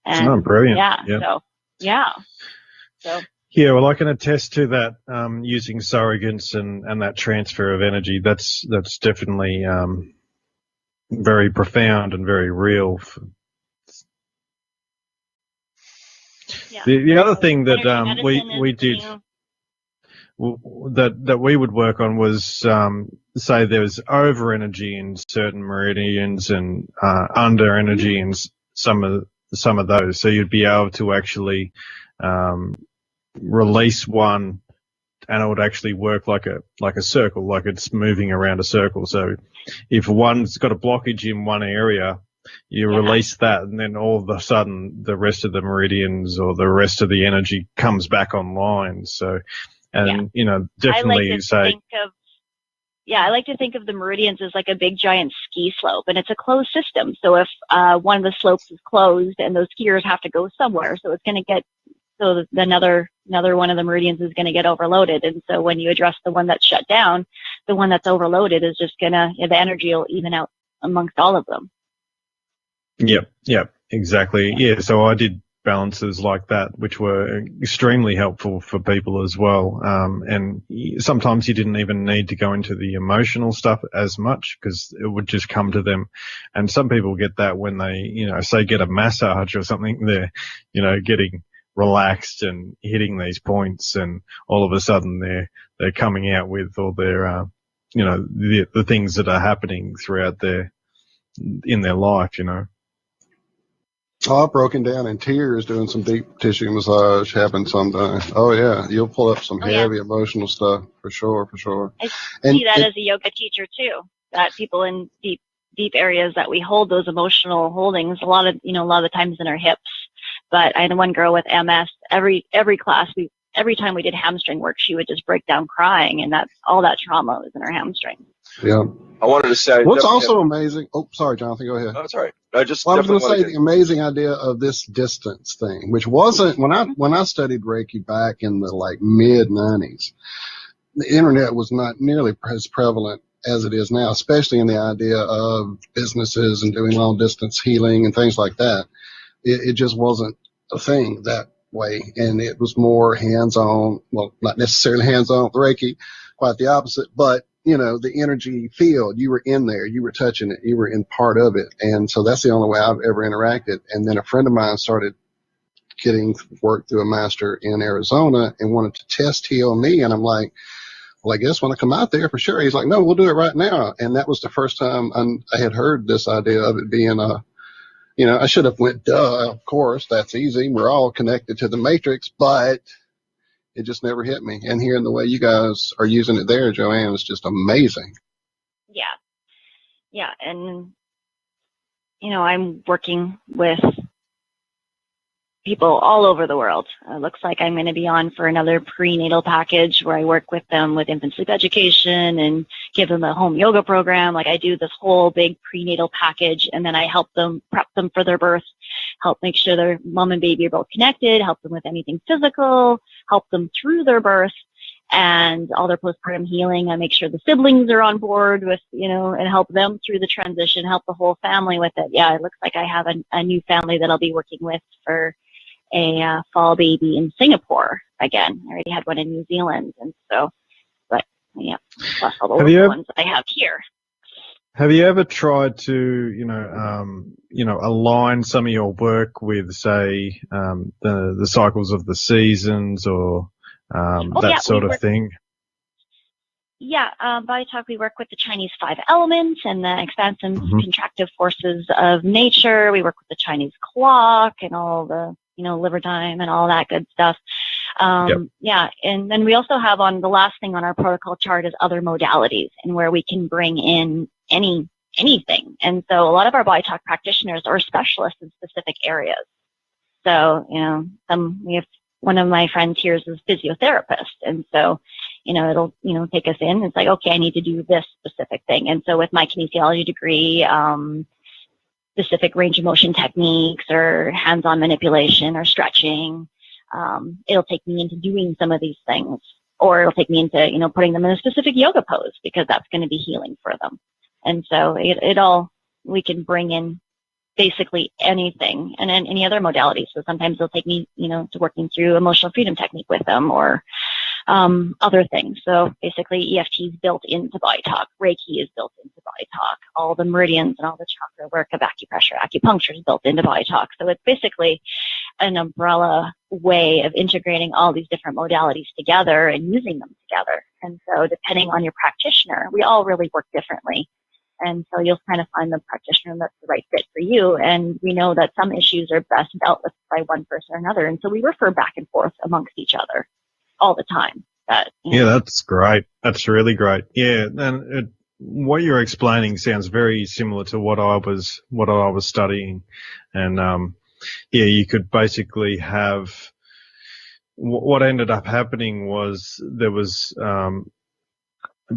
And brilliant. Yeah. Yep. So, yeah. So. Yeah, well, I can attest to that. Using surrogates and that transfer of energy. That's definitely very profound and very real. Yeah. The other thing that we is, did that we would work on was say there's over energy in certain meridians and under energy in some of those. So you'd be able to actually release one, and it would actually work like a circle, like it's moving around a circle. So if one's got a blockage in one area, you release that, and then all of a sudden the rest of the meridians or the rest of the energy comes back online. So, and definitely I like to think of the meridians as like a big giant ski slope, and it's a closed system. So if one of the slopes is closed, and those skiers have to go somewhere, so it's going to get another one of the meridians is going to get overloaded. And so when you address the one that's shut down, the one that's overloaded is just the energy will even out amongst all of them. Yep, exactly. Yeah, so I did balances like that, which were extremely helpful for people as well. And sometimes you didn't even need to go into the emotional stuff as much, because it would just come to them. And some people get that when they, say get a massage or something, they're, getting relaxed and hitting these points, and all of a sudden they're coming out with all their, the things that are happening throughout in their life, Oh, I've broken down in tears doing some deep tissue massage happens sometimes. Oh yeah, you'll pull up some heavy emotional stuff for sure. I see that as a yoga teacher too, that people in deep areas that we hold those emotional holdings a lot of the times in our hips. But I had one girl with MS, every class every time we did hamstring work, she would just break down crying, and that's all that trauma was in her hamstring. Yeah. I wanted to say what's also amazing. Oh, sorry, Jonathan, go ahead. Oh, that's all right. I was going to say the amazing idea of this distance thing, which wasn't when I studied Reiki back in the mid 90s. The internet was not nearly as prevalent as it is now, especially in the idea of businesses and doing long distance healing and things like that. It just wasn't a thing that way, and it was more hands-on. Well, not necessarily hands-on with Reiki, quite the opposite, but the energy field, you were in there, you were touching it, you were in part of it. And so that's the only way I've ever interacted. And then a friend of mine started getting work through a master in Arizona and wanted to test heal me. And I'm like, well, I guess when I come out there for sure. He's like, no, we'll do it right now. And that was the first time I had heard this idea of it being I should have went, duh, of course, that's easy. We're all connected to the matrix, but it just never hit me. And hearing the way you guys are using it there, Joanne, is just amazing. Yeah. And, I'm working with people all over the world. It looks like I'm going to be on for another prenatal package where I work with them with infant sleep education and give them a home yoga program. I do this whole big prenatal package, and then I help them prep them for their birth, help make sure their mom and baby are both connected, help them with anything physical, help them through their birth and all their postpartum healing. I make sure the siblings are on board with, and help them through the transition, help the whole family with it. Yeah, it looks like I have a new family that I'll be working with for a fall baby in Singapore again. I already had one in New Zealand, and so, but yeah, plus all the local ones I have here. Have you ever tried to, align some of your work with, say, the cycles of the seasons or that sort of thing? Yeah, Body Talk, we work with the Chinese 5 elements and the expansive contractive forces of nature. We work with the Chinese clock and all the, liver time and all that good stuff. Yeah, and then we also have on the last thing on our protocol chart is other modalities, and where we can bring in anything. And so a lot of our Body Talk practitioners are specialists in specific areas. so, we have one of my friends here is a physiotherapist. And so, it'll, take us in. It's like, okay, I need to do this specific thing. And so with my kinesiology degree, specific range of motion techniques or hands-on manipulation or stretching, it'll take me into doing some of these things, or it'll take me into, putting them in a specific yoga pose because that's going to be healing for them. And so we can bring in basically anything and then any other modalities. So sometimes they'll take me, to working through emotional freedom technique with them or other things. So basically EFT is built into Body Talk. Reiki is built into Body Talk. All the meridians and all the chakra work of acupressure, acupuncture is built into Body Talk. So it's basically an umbrella way of integrating all these different modalities together and using them together. And so depending on your practitioner, we all really work differently. And so you'll kind of find the practitioner that's the right fit for you. And we know that some issues are best dealt with by one person or another. And so we refer back and forth amongst each other all the time. Yeah, that's great. That's really great. Yeah. And what you're explaining sounds very similar to what I was studying. And, you could basically have what ended up happening was there was,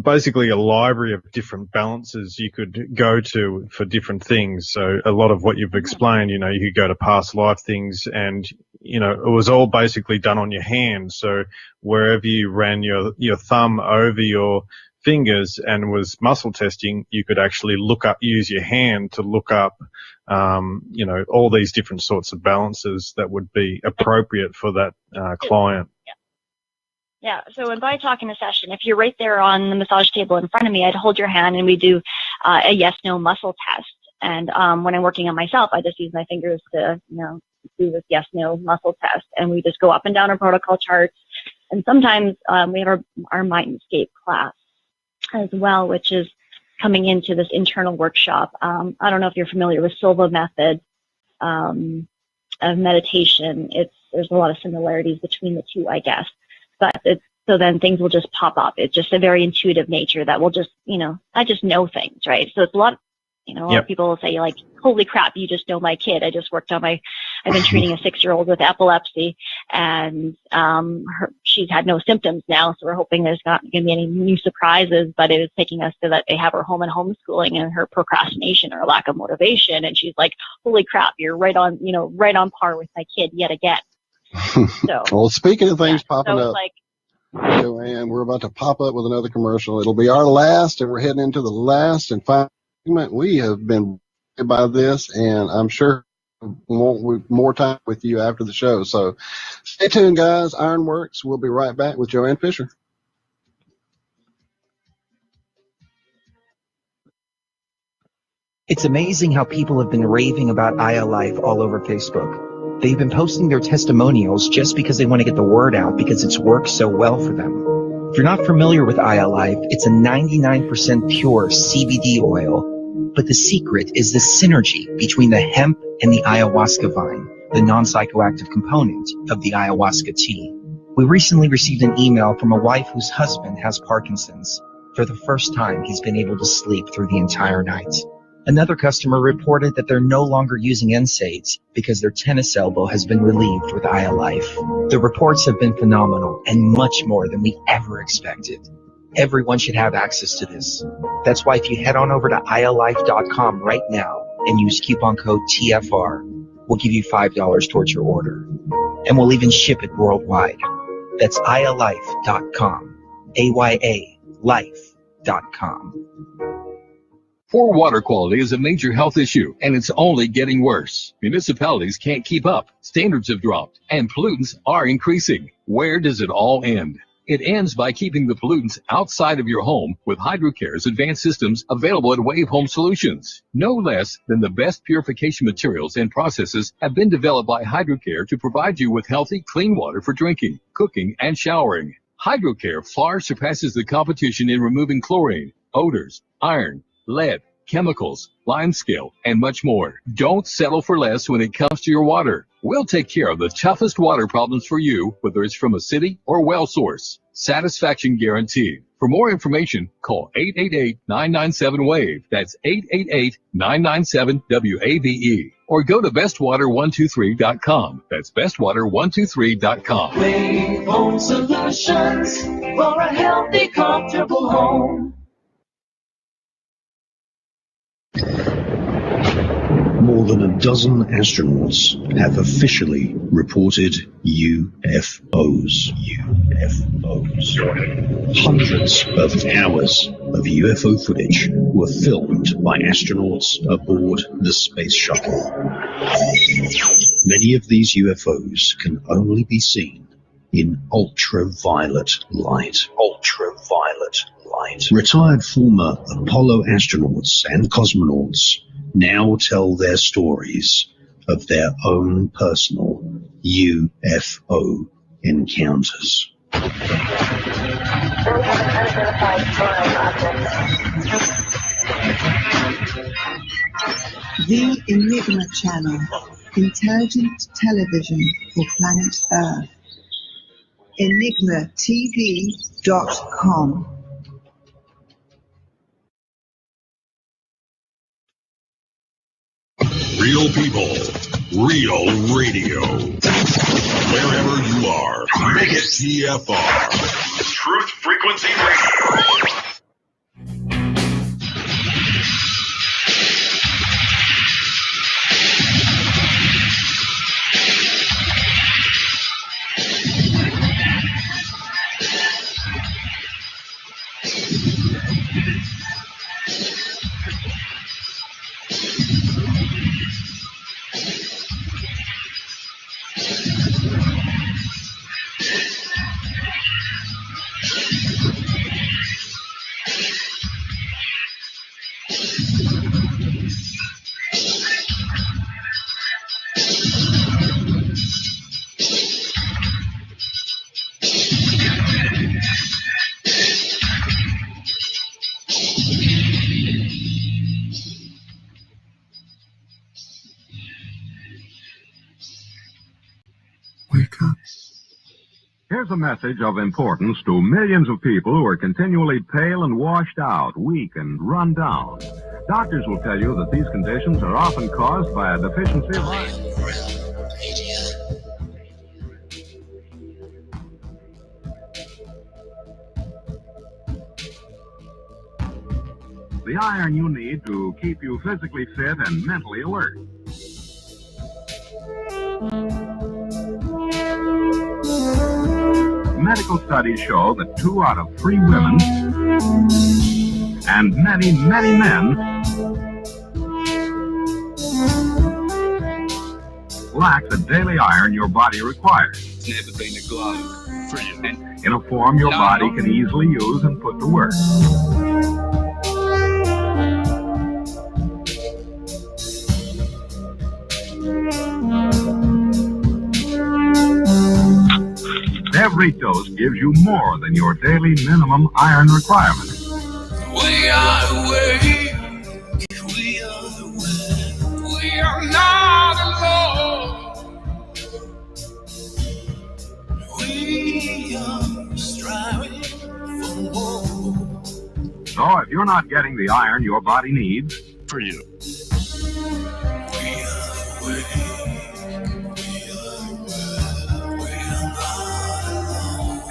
basically a library of different balances you could go to for different things. So a lot of what you've explained, you could go to past life things and, it was all basically done on your hand. So wherever you ran your thumb over your fingers and was muscle testing, you could actually use your hand to look up, all these different sorts of balances that would be appropriate for that client. Yeah. So when Body Talk in a session, if you're right there on the massage table in front of me, I'd hold your hand and we do a yes/no muscle test. And when I'm working on myself, I just use my fingers to, do this yes/no muscle test. And we just go up and down our protocol charts. And sometimes we have our Mindscape class as well, which is coming into this internal workshop. I don't know if you're familiar with Silva method of meditation. There's a lot of similarities between the two, I guess. But so then things will just pop up. It's just a very intuitive nature that will just, I just know things, right? So it's a lot, a lot of people will say like, holy crap, you just know my kid. I just worked on I've been treating a 6-year-old with epilepsy and, she's had no symptoms now. So we're hoping there's not going to be any new surprises, but it is taking us to that they have her home and homeschooling and her procrastination or lack of motivation. And she's like, holy crap, you're right on, right on par with my kid yet again. So, well, speaking of things popping up, Joanne, we're about to pop up with another commercial. It'll be our last, and we're heading into the last and final segment. We have been by this, and I'm sure we want more time with you after the show. So stay tuned, guys. Ironworx. We'll be right back with Joanne Fisher. It's amazing how people have been raving about iLife all over Facebook. They've been posting their testimonials just because they want to get the word out because it's worked so well for them. If you're not familiar with iLife, it's a 99% pure CBD oil, but the secret is the synergy between the hemp and the ayahuasca vine, the non-psychoactive component of the ayahuasca tea. We recently received an email from a wife whose husband has Parkinson's. For the first time, he's been able to sleep through the entire night. Another customer reported that they're no longer using NSAIDs because their tennis elbow has been relieved with iLife. The reports have been phenomenal and much more than we ever expected. Everyone should have access to this. That's why if you head on over to iLife.com right now and use coupon code TFR, we'll give you $5 towards your order. And we'll even ship it worldwide. That's iLife.com. AYALife.com. Poor water quality is a major health issue, and it's only getting worse. Municipalities can't keep up. Standards have dropped, and pollutants are increasing. Where does it all end? It ends by keeping the pollutants outside of your home with HydroCare's advanced systems available at Wave Home Solutions. No less than the best purification materials and processes have been developed by HydroCare to provide you with healthy, clean water for drinking, cooking, and showering. HydroCare far surpasses the competition in removing chlorine, odors, iron, lead, chemicals, limescale, and much more. Don't settle for less when it comes to your water. We'll take care of the toughest water problems for you, whether it's from a city or well source. Satisfaction guaranteed. For more information, call 888-997-WAVE. That's 888-997-WAVE. Or go to bestwater123.com. That's bestwater123.com. Wave Home Solutions for a healthy, comfortable home. More than a dozen astronauts have officially reported UFOs. Hundreds of hours of UFO footage were filmed by astronauts aboard the space shuttle. Many of these UFOs can only be seen in ultraviolet light. Retired former Apollo astronauts and cosmonauts now tell their stories of their own personal UFO encounters. The Enigma Channel, intelligent television for planet Earth. EnigmaTV.com. Real people, real radio. Wherever you are, make it TFR. Truth Frequency Radio. Here's a message of importance to millions of people who are continually pale and washed out, weak and run down. Doctors will tell you that these conditions are often caused by a deficiency of iron. The iron you need to keep you physically fit and mentally alert. Medical studies show that 2 out of 3 women and many, many men lack the daily iron your body requires. Never been a glove for you. In a form your body can easily use and put to work. Every dose gives you more than your daily minimum iron requirement. We are not alone. We are striving for more. So if you're not getting the iron your body needs, For you.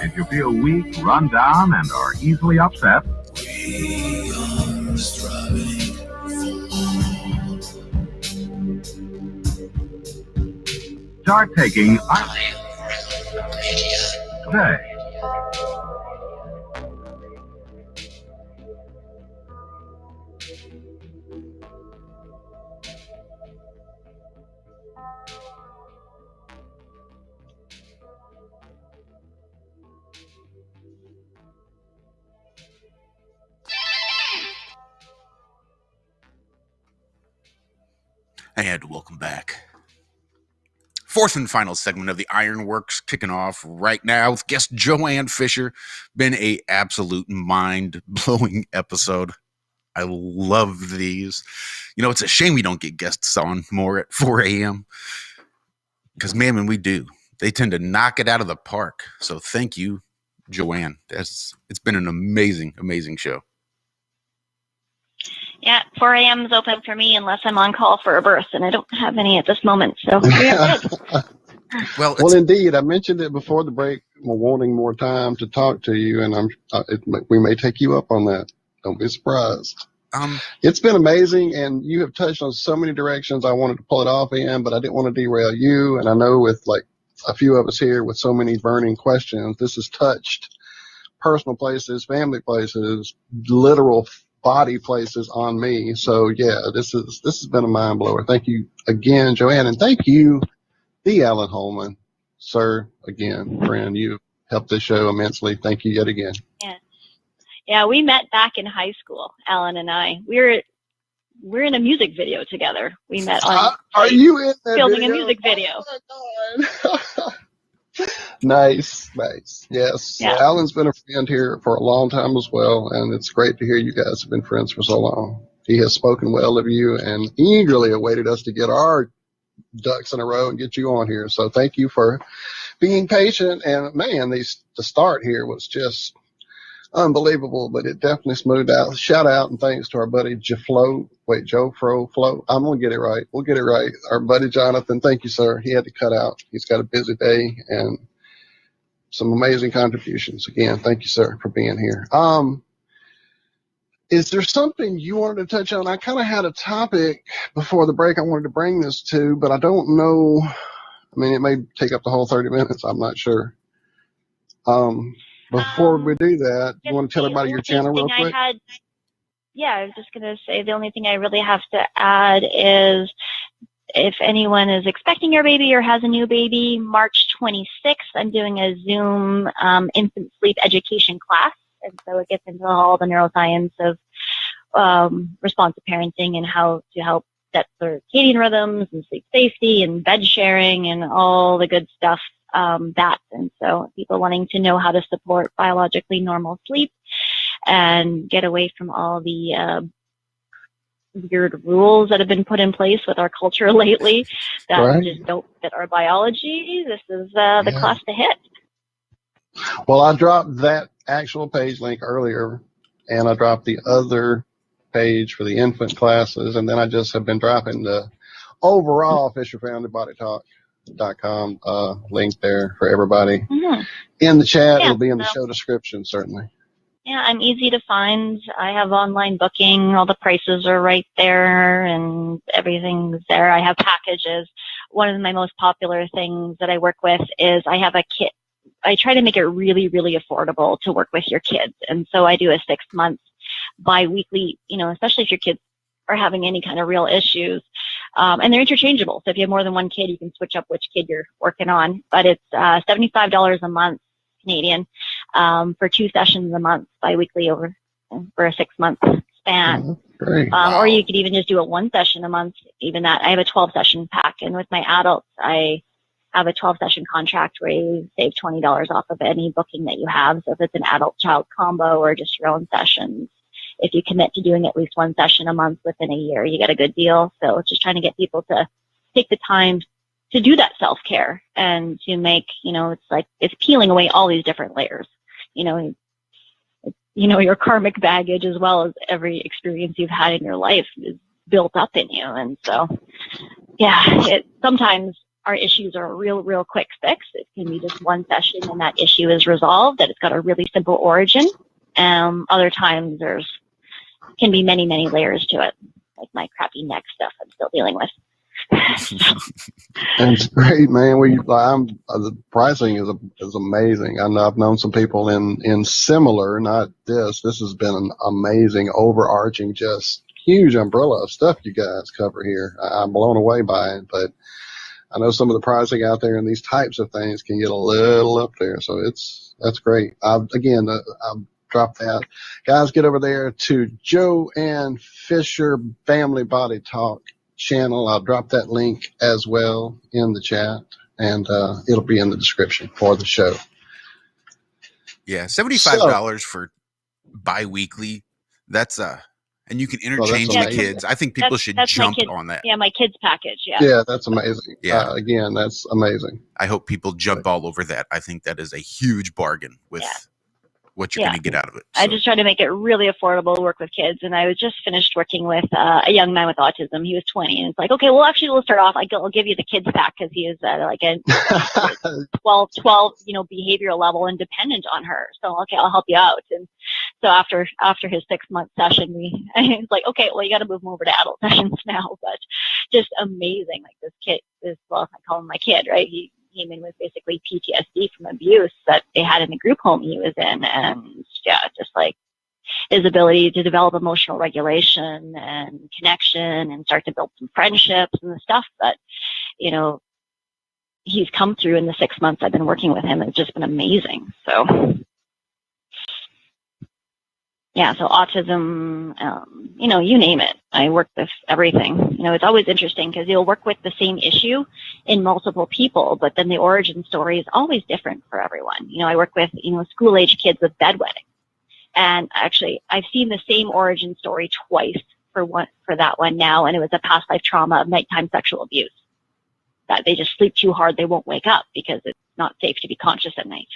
if you feel weak, run down, and are easily upset, start taking iron today. And welcome back. Fourth and final segment of the Ironworx kicking off right now with guest Joanne Fisher. Been a absolute mind-blowing episode. I love these. You know, it's a shame we don't get guests on more at 4 a.m. Because, man, when we do, they tend to knock it out of the park. So thank you, Joanne. It's been an amazing, amazing show. Yeah, 4 a.m. is open for me unless I'm on call for a birth, and I don't have any at this moment. So we're good. Well, indeed, I mentioned it before the break. We're wanting more time to talk to you, and we may take you up on that. Don't be surprised. It's been amazing, and you have touched on so many directions I wanted to pull it off in, but I didn't want to derail you. And I know with like a few of us here with so many burning questions, this has touched personal places, family places, literal body places on me. So yeah, this has been a mind blower. Thank you again, Joanne, and thank you, the Alan Holman, sir. Again, friend, you helped this show immensely. Thank you yet again. Yeah, we met back in high school, Alan and I. We're in a music video together. We met on are you in that filming video? a music video. Nice. Yes. Yeah. Alan's been a friend here for a long time as well, and it's great to hear you guys have been friends for so long. He has spoken well of you and eagerly awaited us to get our ducks in a row and get you on here. So thank you for being patient. And man, the start here was just unbelievable, but it definitely smoothed out. Shout out and thanks to our buddy Joe Fro. I'm going to get it right. We'll get it right. Our buddy Jonathan, thank you, sir. He had to cut out. He's got a busy day and some amazing contributions. Again, thank you, sir, for being here. Is there something you wanted to touch on? I kind of had a topic before the break I wanted to bring this to, but I don't know. I mean, it may take up the whole 30 minutes. I'm not sure. Before we do that, you want to tell everybody your channel real quick? I was just going to say the only thing I really have to add is if anyone is expecting your baby or has a new baby, March 26th, I'm doing a Zoom infant sleep education class. And so it gets into all the neuroscience of responsive parenting and how to help set circadian rhythms and sleep safety and bed sharing and all the good stuff. And so people wanting to know how to support biologically normal sleep and get away from all the weird rules that have been put in place with our culture lately that just don't fit our biology. This is the class to hit. Well, I dropped that actual page link earlier, and I dropped the other page for the infant classes, and then I just have been dropping the overall FisherFamilyBodyTalk.com link there for everybody. In the chat, it'll be in the show description, certainly. Yeah, I'm easy to find. I have online booking. All the prices are right there and everything's there. I have packages. One of my most popular things that I work with is I have a kit. I try to make it really, really affordable to work with your kids. And so I do a 6-month bi-weekly, especially if your kids are having any kind of real issues. And they're interchangeable. So if you have more than one kid, you can switch up which kid you're working on. But it's $75 a month Canadian for 2 sessions a month bi-weekly for a 6-month span. Great. Or you could even just do a 1 session a month, even that. I have a 12-session pack. And with my adults, I have a 12-session contract where you save $20 off of any booking that you have. So if it's an adult-child combo or just your own sessions, if you commit to doing at least 1 session a month within a year, you get a good deal. So just trying to get people to take the time to do that self-care and to make, it's peeling away all these different layers. Your karmic baggage as well as every experience you've had in your life is built up in you. And so, sometimes our issues are a real quick fix. It can be just 1 session and that issue is resolved, that it's got a really simple origin. Other times can be many, many layers to it, like my crappy neck stuff I'm still dealing with. That's great, man. The pricing is amazing. I've known some people in similar, not this. This has been an amazing, overarching, just huge umbrella of stuff you guys cover here. I'm blown away by it, but I know some of the pricing out there and these types of things can get a little up there. So that's great. I've dropped that. Guys, get over there to Joanne Fisher Family Body Talk channel. I'll drop that link as well in the chat, and it'll be in the description for the show. Yeah, $75 for bi-weekly. That's and you can interchange the kids. I think people should jump on that. Yeah, my kids package. Yeah, that's amazing. Yeah, again, that's amazing. I hope people jump all over that. I think that is a huge bargain with what you're going to get out of it. I just try to make it really affordable to work with kids. And I was just finished working with a young man with autism. He was 20, and it's like, okay, well, actually, we'll start off. I'll give you the kids back because he is like a 12, behavioral level and dependent on her. So, okay, I'll help you out. And so after his 6-month session, it's like, okay, well, you got to move him over to adult sessions now. But just amazing. Like this kid I call him my kid, right? He came in with basically PTSD from abuse that they had in the group home he was in. And just like his ability to develop emotional regulation and connection and start to build some friendships and the stuff that, he's come through in the 6 months I've been working with him has just been amazing. So, so autism, you name it. I work with everything. It's always interesting because you'll work with the same issue in multiple people, but then the origin story is always different for everyone. I work with, school-age kids with bedwetting. And actually, I've seen the same origin story twice for that one now, and it was a past life trauma of nighttime sexual abuse. That they just sleep too hard, they won't wake up because it's not safe to be conscious at night.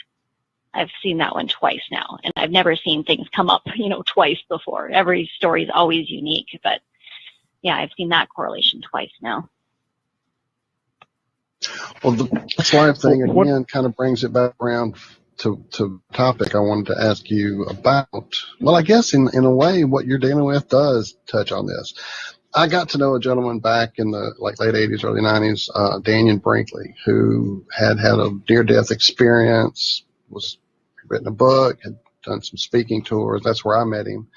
I've seen that one twice now, and I've never seen things come up, twice before. Every story is always unique, but I've seen that correlation twice now. Well, the live thing again kind of brings it back around to topic I wanted to ask you about. Well, I guess in a way, what you're dealing with does touch on this. I got to know a gentleman back in the late 80s, early 90s, Daniel Brinkley, who had a near-death experience, was written a book, had done some speaking tours. That's where I met him.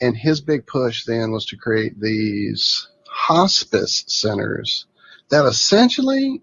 And his big push then was to create these hospice centers that essentially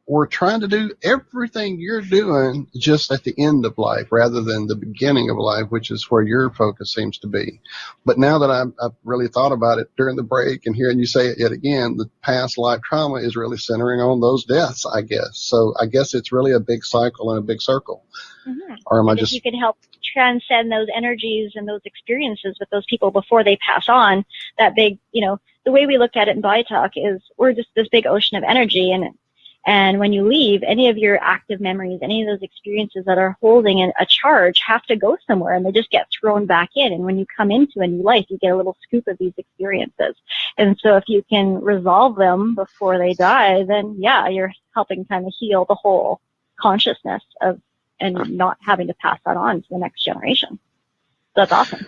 were trying to do everything you're doing just at the end of life rather than the beginning of life, which is where your focus seems to be. But now that I've really thought about it during the break and hearing you say it yet again, the past life trauma is really centering on those deaths, I guess. So I guess it's really a big cycle and a big circle. Mm-hmm. Or am I just... If you can help transcend those energies and those experiences with those people before they pass on, that big, the way we look at it in Body Talk is we're just this big ocean of energy, and when you leave, any of your active memories, any of those experiences that are holding a charge have to go somewhere, and they just get thrown back in. And when you come into a new life, you get a little scoop of these experiences. And so if you can resolve them before they die, then you're helping kind of heal the whole consciousness and not having to pass that on to the next generation. So that's awesome.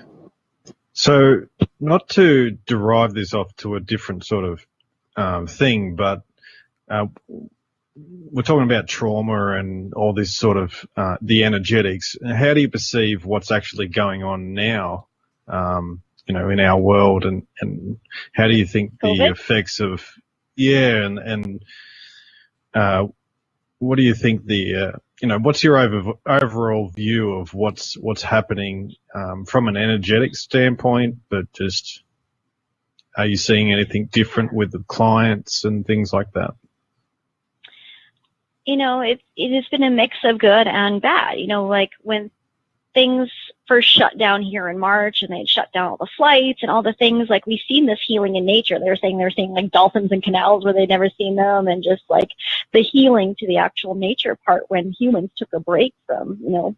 So not to derive this off to a different sort of thing, but we're talking about trauma and all this sort of the energetics. How do you perceive what's actually going on now, in our world, and how do you think the effects of what do you think what's your overall view of what's happening from an energetic standpoint, but just are you seeing anything different with the clients and things like that? It has been a mix of good and bad. Like when things first shut down here in March and they'd shut down all the flights and all the things, like we've seen this healing in nature. They were seeing like dolphins in canals where they'd never seen them, and just like the healing to the actual nature part when humans took a break from,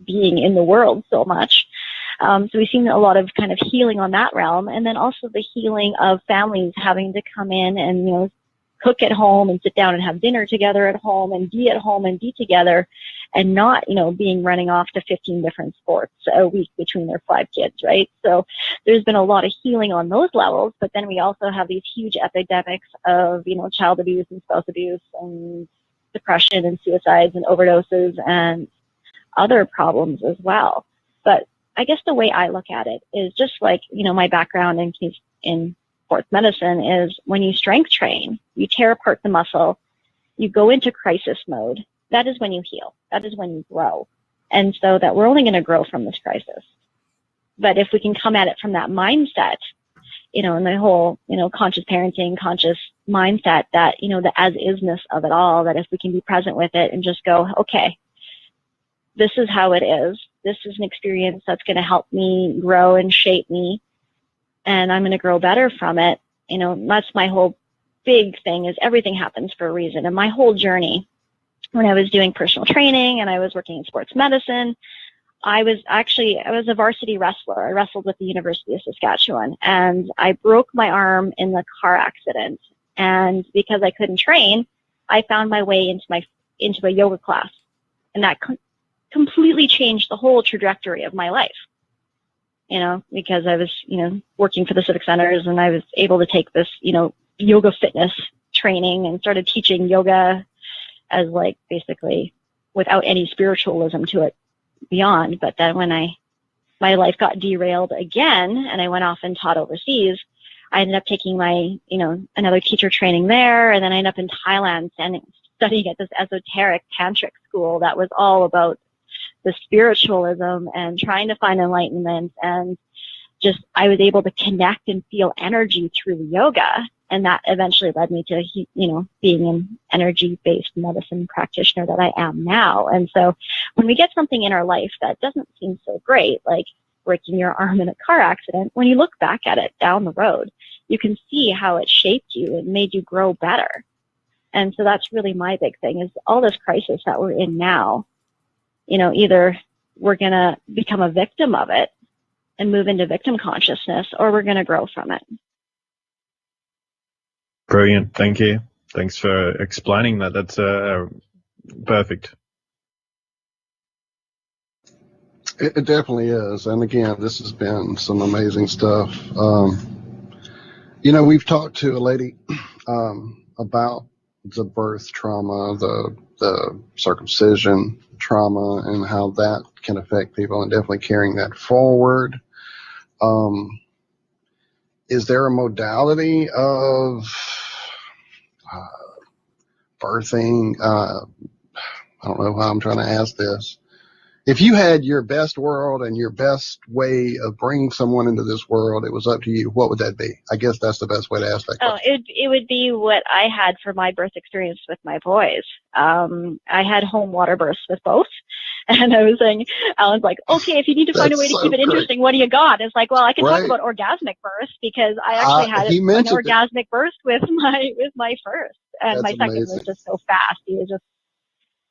being in the world so much. So we've seen a lot of kind of healing on that realm. And then also the healing of families having to come in and, cook at home and sit down and have dinner together at home and be at home and be together, and not, being running off to 15 different sports a week between their 5 kids, right? So there's been a lot of healing on those levels, but then we also have these huge epidemics of, child abuse and spouse abuse and depression and suicides and overdoses and other problems as well. But I guess the way I look at it is just like, my background in sports medicine is when you strength train, you tear apart the muscle, you go into crisis mode. That is when you heal. That is when you grow. And so that we're only going to grow from this crisis. But if we can come at it from that mindset, and the whole, conscious parenting, conscious mindset that, the as-isness of it all, that if we can be present with it and just go, okay, this is how it is. This is an experience that's going to help me grow and shape me, and I'm going to grow better from it. That's my whole big thing, is everything happens for a reason. And my whole journey, when I was doing personal training and I was working in sports medicine, I was a varsity wrestler. I wrestled with the University of Saskatchewan, and I broke my arm in the car accident. And because I couldn't train, I found my way into a yoga class, and that completely changed the whole trajectory of my life. Because I was, working for the civic centers, and I was able to take this, yoga fitness training and started teaching yoga as like basically without any spiritualism to it beyond. But then when my life got derailed again and I went off and taught overseas, I ended up taking my, another teacher training there. And then I ended up in Thailand studying at this esoteric tantric school that was all about the spiritualism and trying to find enlightenment. And just, I was able to connect and feel energy through yoga. And that eventually led me to, being an energy-based medicine practitioner that I am now. And so when we get something in our life that doesn't seem so great, like breaking your arm in a car accident, when you look back at it down the road, you can see how it shaped you and made you grow better. And so that's really my big thing is all this crisis that we're in now, either we're going to become a victim of it and move into victim consciousness, or we're going to grow from it. Brilliant. Thank you. Thanks for explaining that. That's perfect. It definitely is. And again, this has been some amazing stuff. We've talked to a lady about the birth trauma, the circumcision trauma, and how that can affect people, and definitely carrying that forward. Is there a modality of birthing? I don't know how I'm trying to ask this. If you had your best world and your best way of bringing someone into this world, it was up to you, what would that be? I guess that's the best way to ask that question. It would be what I had for my birth experience with my boys. I had home water births with both. And I was saying, Alan's like, okay, if you need to find a way to keep it interesting, what do you got? It's like, well, I can talk about orgasmic birth because I actually had an orgasmic birth with my first. And my second was just so fast. It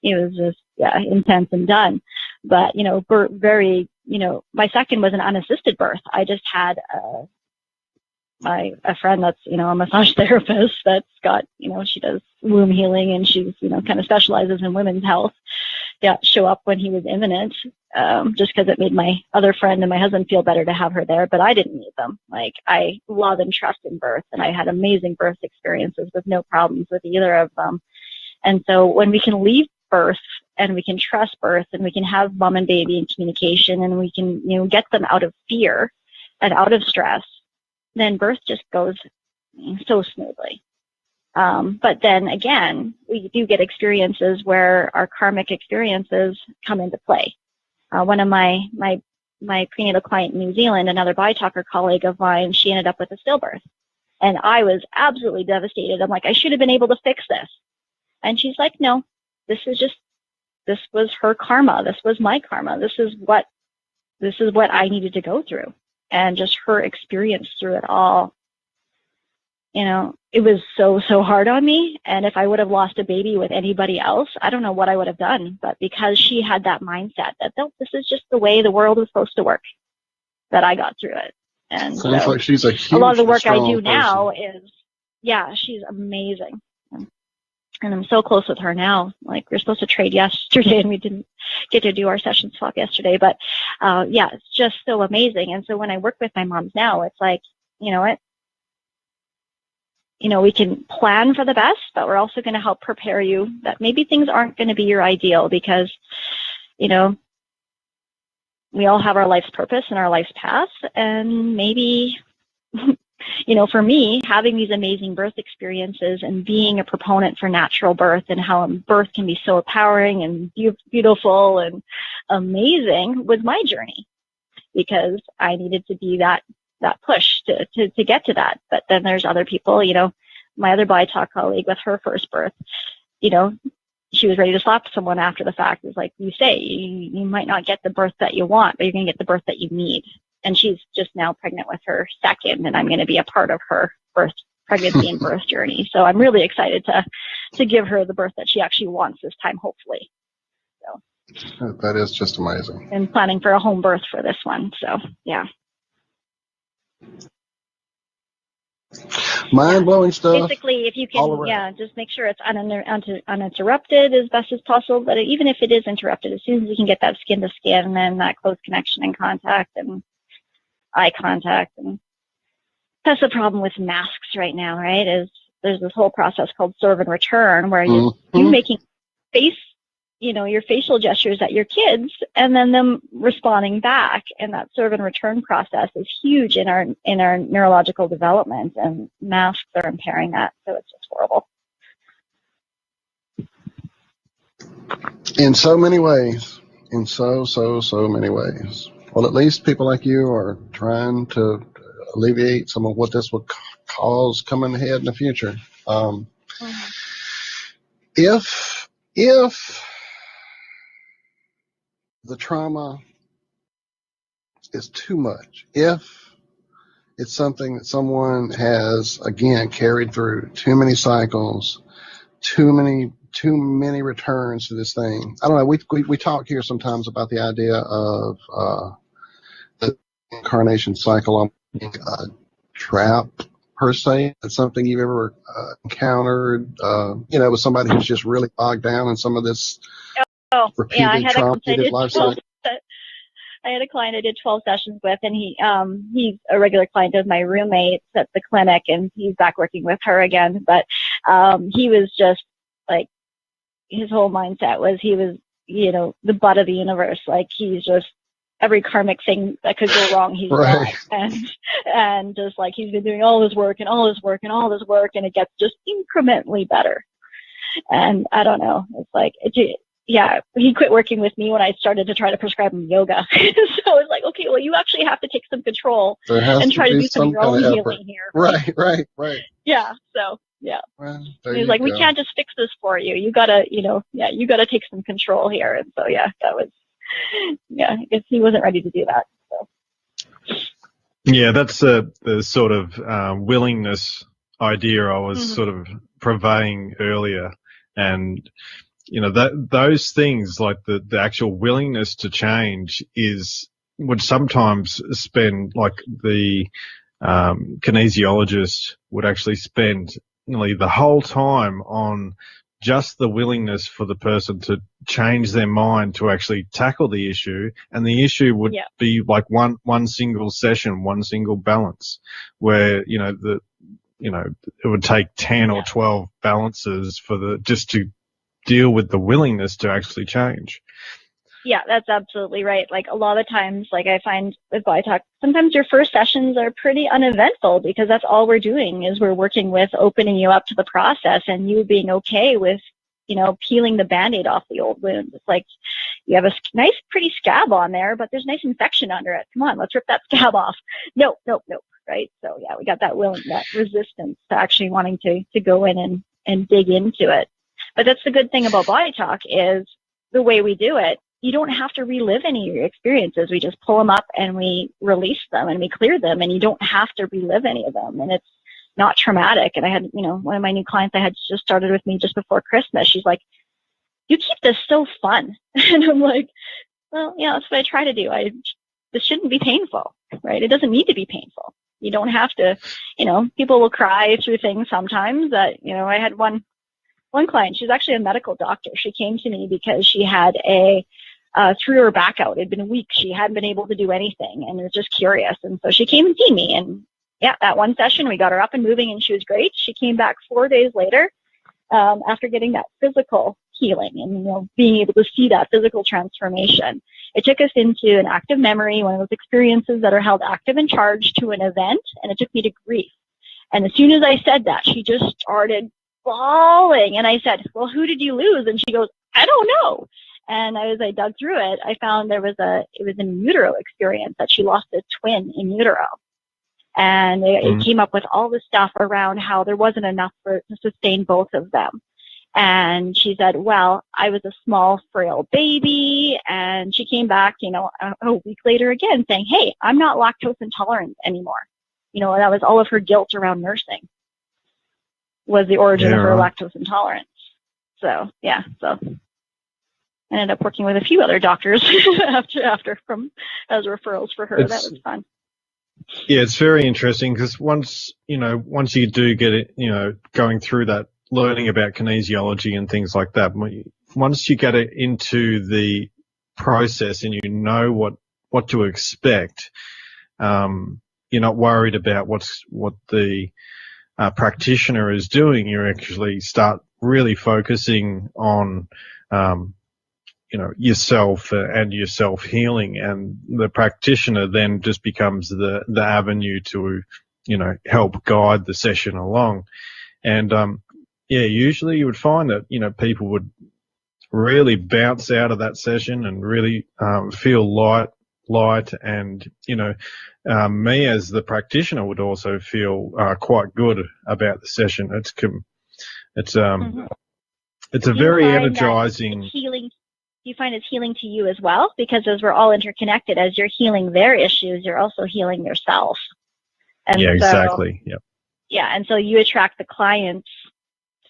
was just intense and done. But, my second was an unassisted birth. I just had a friend that's, a massage therapist that's got, she does womb healing, and she's, kind of specializes in women's health. Show up when he was imminent, just because it made my other friend and my husband feel better to have her there, but I didn't need them. Like, I love and trust in birth, and I had amazing birth experiences with no problems with either of them. And so when we can leave birth and we can trust birth and we can have mom and baby in communication and we can, get them out of fear and out of stress, then birth just goes so smoothly. But then again, we do get experiences where our karmic experiences come into play. One of my prenatal client in New Zealand, another BiTalker colleague of mine, she ended up with a stillbirth. And I was absolutely devastated. I'm like, I should have been able to fix this. And she's like, no, this was her karma. This was my karma. This is what I needed to go through. And just her experience through it all. It was so hard on me. And if I would have lost a baby with anybody else, I don't know what I would have done. But because she had that mindset that this is just the way the world is supposed to work, that I got through it. And sounds like she's a lot of the work I do person. now is, she's amazing. And I'm so close with her now. Like, we were supposed to trade yesterday and we didn't get to do our session swap yesterday. But, it's just so amazing. And so when I work with my moms now, it's like, you know what? We can plan for the best, but we're also going to help prepare you that maybe things aren't going to be your ideal because, we all have our life's purpose and our life's path. And maybe, for me, having these amazing birth experiences and being a proponent for natural birth and how birth can be so empowering and beautiful and amazing was my journey because I needed to be that push to get to that. But then there's other people, my other BiTalk colleague with her first birth, she was ready to slap someone after the fact. It's like you say, you might not get the birth that you want, but you're going to get the birth that you need. And she's just now pregnant with her second, and I'm going to be a part of her pregnancy and birth journey. So I'm really excited to give her the birth that she actually wants this time, hopefully. So That is just amazing. And planning for a home birth for this one. So, yeah. Mind-blowing stuff. Basically, if you can, just make sure it's uninterrupted as best as possible. But even if it is interrupted, as soon as you can get that skin to skin and that close connection and contact and eye contact. And that's the problem with masks right now, right? Is there's this whole process called serve and return where you making your facial gestures at your kids and then them responding back. And that serve and return process is huge in our neurological development, and masks are impairing that. So it's just horrible. In so many ways. In so many ways. Well, at least people like you are trying to alleviate some of what this would cause coming ahead in the future. If the trauma is too much, if it's something that someone has, again, carried through too many cycles, too many returns to this thing. I don't know. We talk here sometimes about the idea of the incarnation cycle being a trap per se. It's something you've ever encountered, with somebody who's just really bogged down in some of this repeated traumatic life cycle. I had a client I did 12 sessions with, and he's a regular client of my roommate's at the clinic, and he's back working with her again. But he was just like, his whole mindset was he was, the butt of the universe. Like, he's just every karmic thing that could go wrong, he's done. And just like he's been doing all this work and all this work and all this work, and it gets just incrementally better. And I don't know, it's like he quit working with me when I started to try to prescribe him yoga. So it's like, okay, well, you actually have to take some control and try to do some of your own healing here. Right. Yeah. So yeah. Well, he's like, we can't just fix this for you. You gotta, you gotta take some control here. And so that was, I guess he wasn't ready to do that. So. Yeah, that's the sort of willingness idea I was sort of purveying earlier, and those things, like the actual willingness to change, would sometimes spend, like the kinesiologist would actually spend nearly the whole time on just the willingness for the person to change their mind to actually tackle the issue, and the issue would be like one single session, one single balance, where it would take 10 or 12 balances just to deal with the willingness to actually change. Yeah, that's absolutely right. Like, a lot of times, like, I find with BiTalk, sometimes your first sessions are pretty uneventful because that's all we're doing is we're working with opening you up to the process and you being okay with, peeling the Band-Aid off the old wound. It's like you have a nice, pretty scab on there, but there's nice infection under it. Come on, let's rip that scab off. Nope. Right? So yeah, we got that resistance to actually wanting to go in and dig into it. But that's the good thing about BiTalk is the way we do it. You don't have to relive any of your experiences. We just pull them up and we release them and we clear them, and you don't have to relive any of them. And it's not traumatic. And I had, one of my new clients I had just started with me just before Christmas. She's like, "You keep this so fun." And I'm like, well, yeah, that's what I try to do. This shouldn't be painful, right? It doesn't need to be painful. You don't have to, people will cry through things sometimes that, I had one client, she's actually a medical doctor. She came to me because she had threw her back out. It had been weeks. She hadn't been able to do anything and was just curious. And so she came and see me. And that one session, we got her up and moving and she was great. She came back 4 days later after getting that physical healing and, being able to see that physical transformation. It took us into an active memory, one of those experiences that are held active and charged to an event. And it took me to grief. And as soon as I said that, she just started bawling. And I said, "Well, who did you lose?" And she goes, "I don't know." And as I dug through it, I found it was an in utero experience that she lost a twin in utero. And it came up with all this stuff around how there wasn't enough to sustain both of them. And she said, "Well, I was a small, frail baby." And she came back, a week later again saying, "Hey, I'm not lactose intolerant anymore." And that was all of her guilt around nursing was the origin of her lactose intolerance. So, yeah. So ended up working with a few other doctors after from as referrals for her. That was fun. Yeah, it's very interesting because once you do get it, going through that, learning about kinesiology and things like that, once you get it into the process and you know what to expect, you're not worried about what the practitioner is doing. You actually start really focusing on yourself and your self-healing, and the practitioner then just becomes the avenue to, help guide the session along. And, usually you would find that, people would really bounce out of that session and really, feel light and, me as the practitioner would also feel, quite good about the session. It's a very energizing. You find it's healing to you as well, because as we're all interconnected, as you're healing their issues, you're also healing yourself. And exactly. Yep. Yeah, and so you attract the clients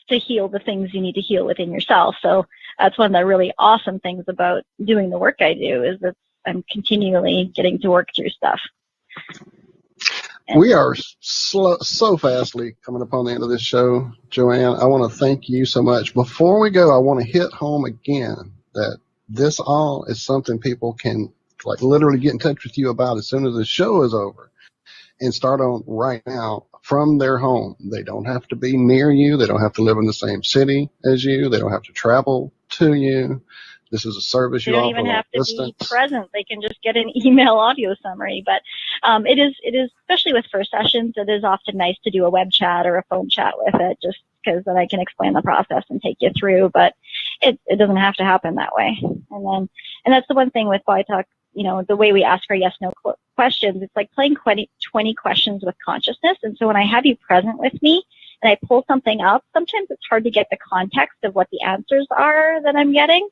to heal the things you need to heal within yourself. So that's one of the really awesome things about doing the work I do, is that I'm continually getting to work through stuff. We are so fastly coming upon the end of this show, Joanne. I want to thank you so much. Before we go, I want to hit home again that this all is something people can literally get in touch with you about as soon as the show is over, and start on right now from their home. They don't have to be near you. They don't have to live in the same city as you. They don't have to travel to you. This is a service you offer. They don't even have to be present. They can just get an email audio summary. But it is, especially with first sessions, it is often nice to do a web chat or a phone chat with it, just because then I can explain the process and take you through. But it doesn't have to happen that way. And that's the one thing with BioTalk, the way we ask our yes/no questions, it's like playing 20 questions with consciousness. And so when I have you present with me and I pull something up, sometimes it's hard to get the context of what the answers are that I'm getting.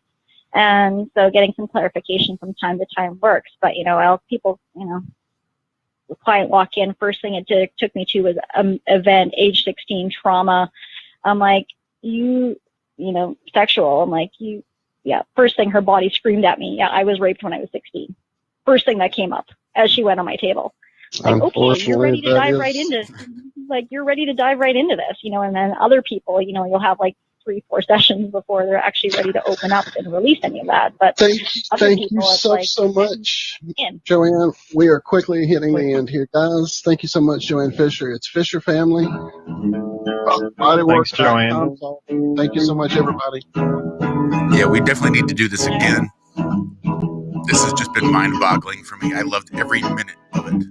And so getting some clarification from time to time works. But, people, the client walk in, first thing it took me to was event, age 16, trauma. I'm like, sexual. I'm like, first thing her body screamed at me. Yeah, I was raped when I was 16. First thing that came up as she went on my table. Like, okay, you're ready to dive right into, this, and then other people, you'll have 3-4 sessions before they're actually ready to open up and release any of that. But thank you so much, Joanne. We are quickly hitting the end here, guys. Thank you so much, Joanne Fisher. It's Fisher Family. Thanks, Joanne. Thank you so much, everybody. Yeah, we definitely need to do this again. This has just been mind-boggling for me. I loved every minute of it.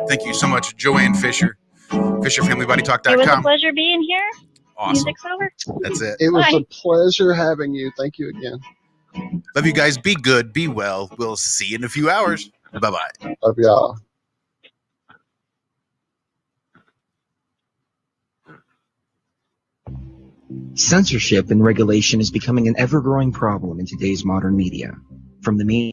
Thank you so much, Joanne Fisher. FisherFamilyBodyTalk.com. It was a pleasure being here. Awesome. Music's over. That's it. It was a pleasure having you. Thank you again. Love you guys. Be good. Be well. We'll see you in a few hours. Bye-bye. Love y'all. Censorship and regulation is becoming an ever-growing problem in today's modern media. From the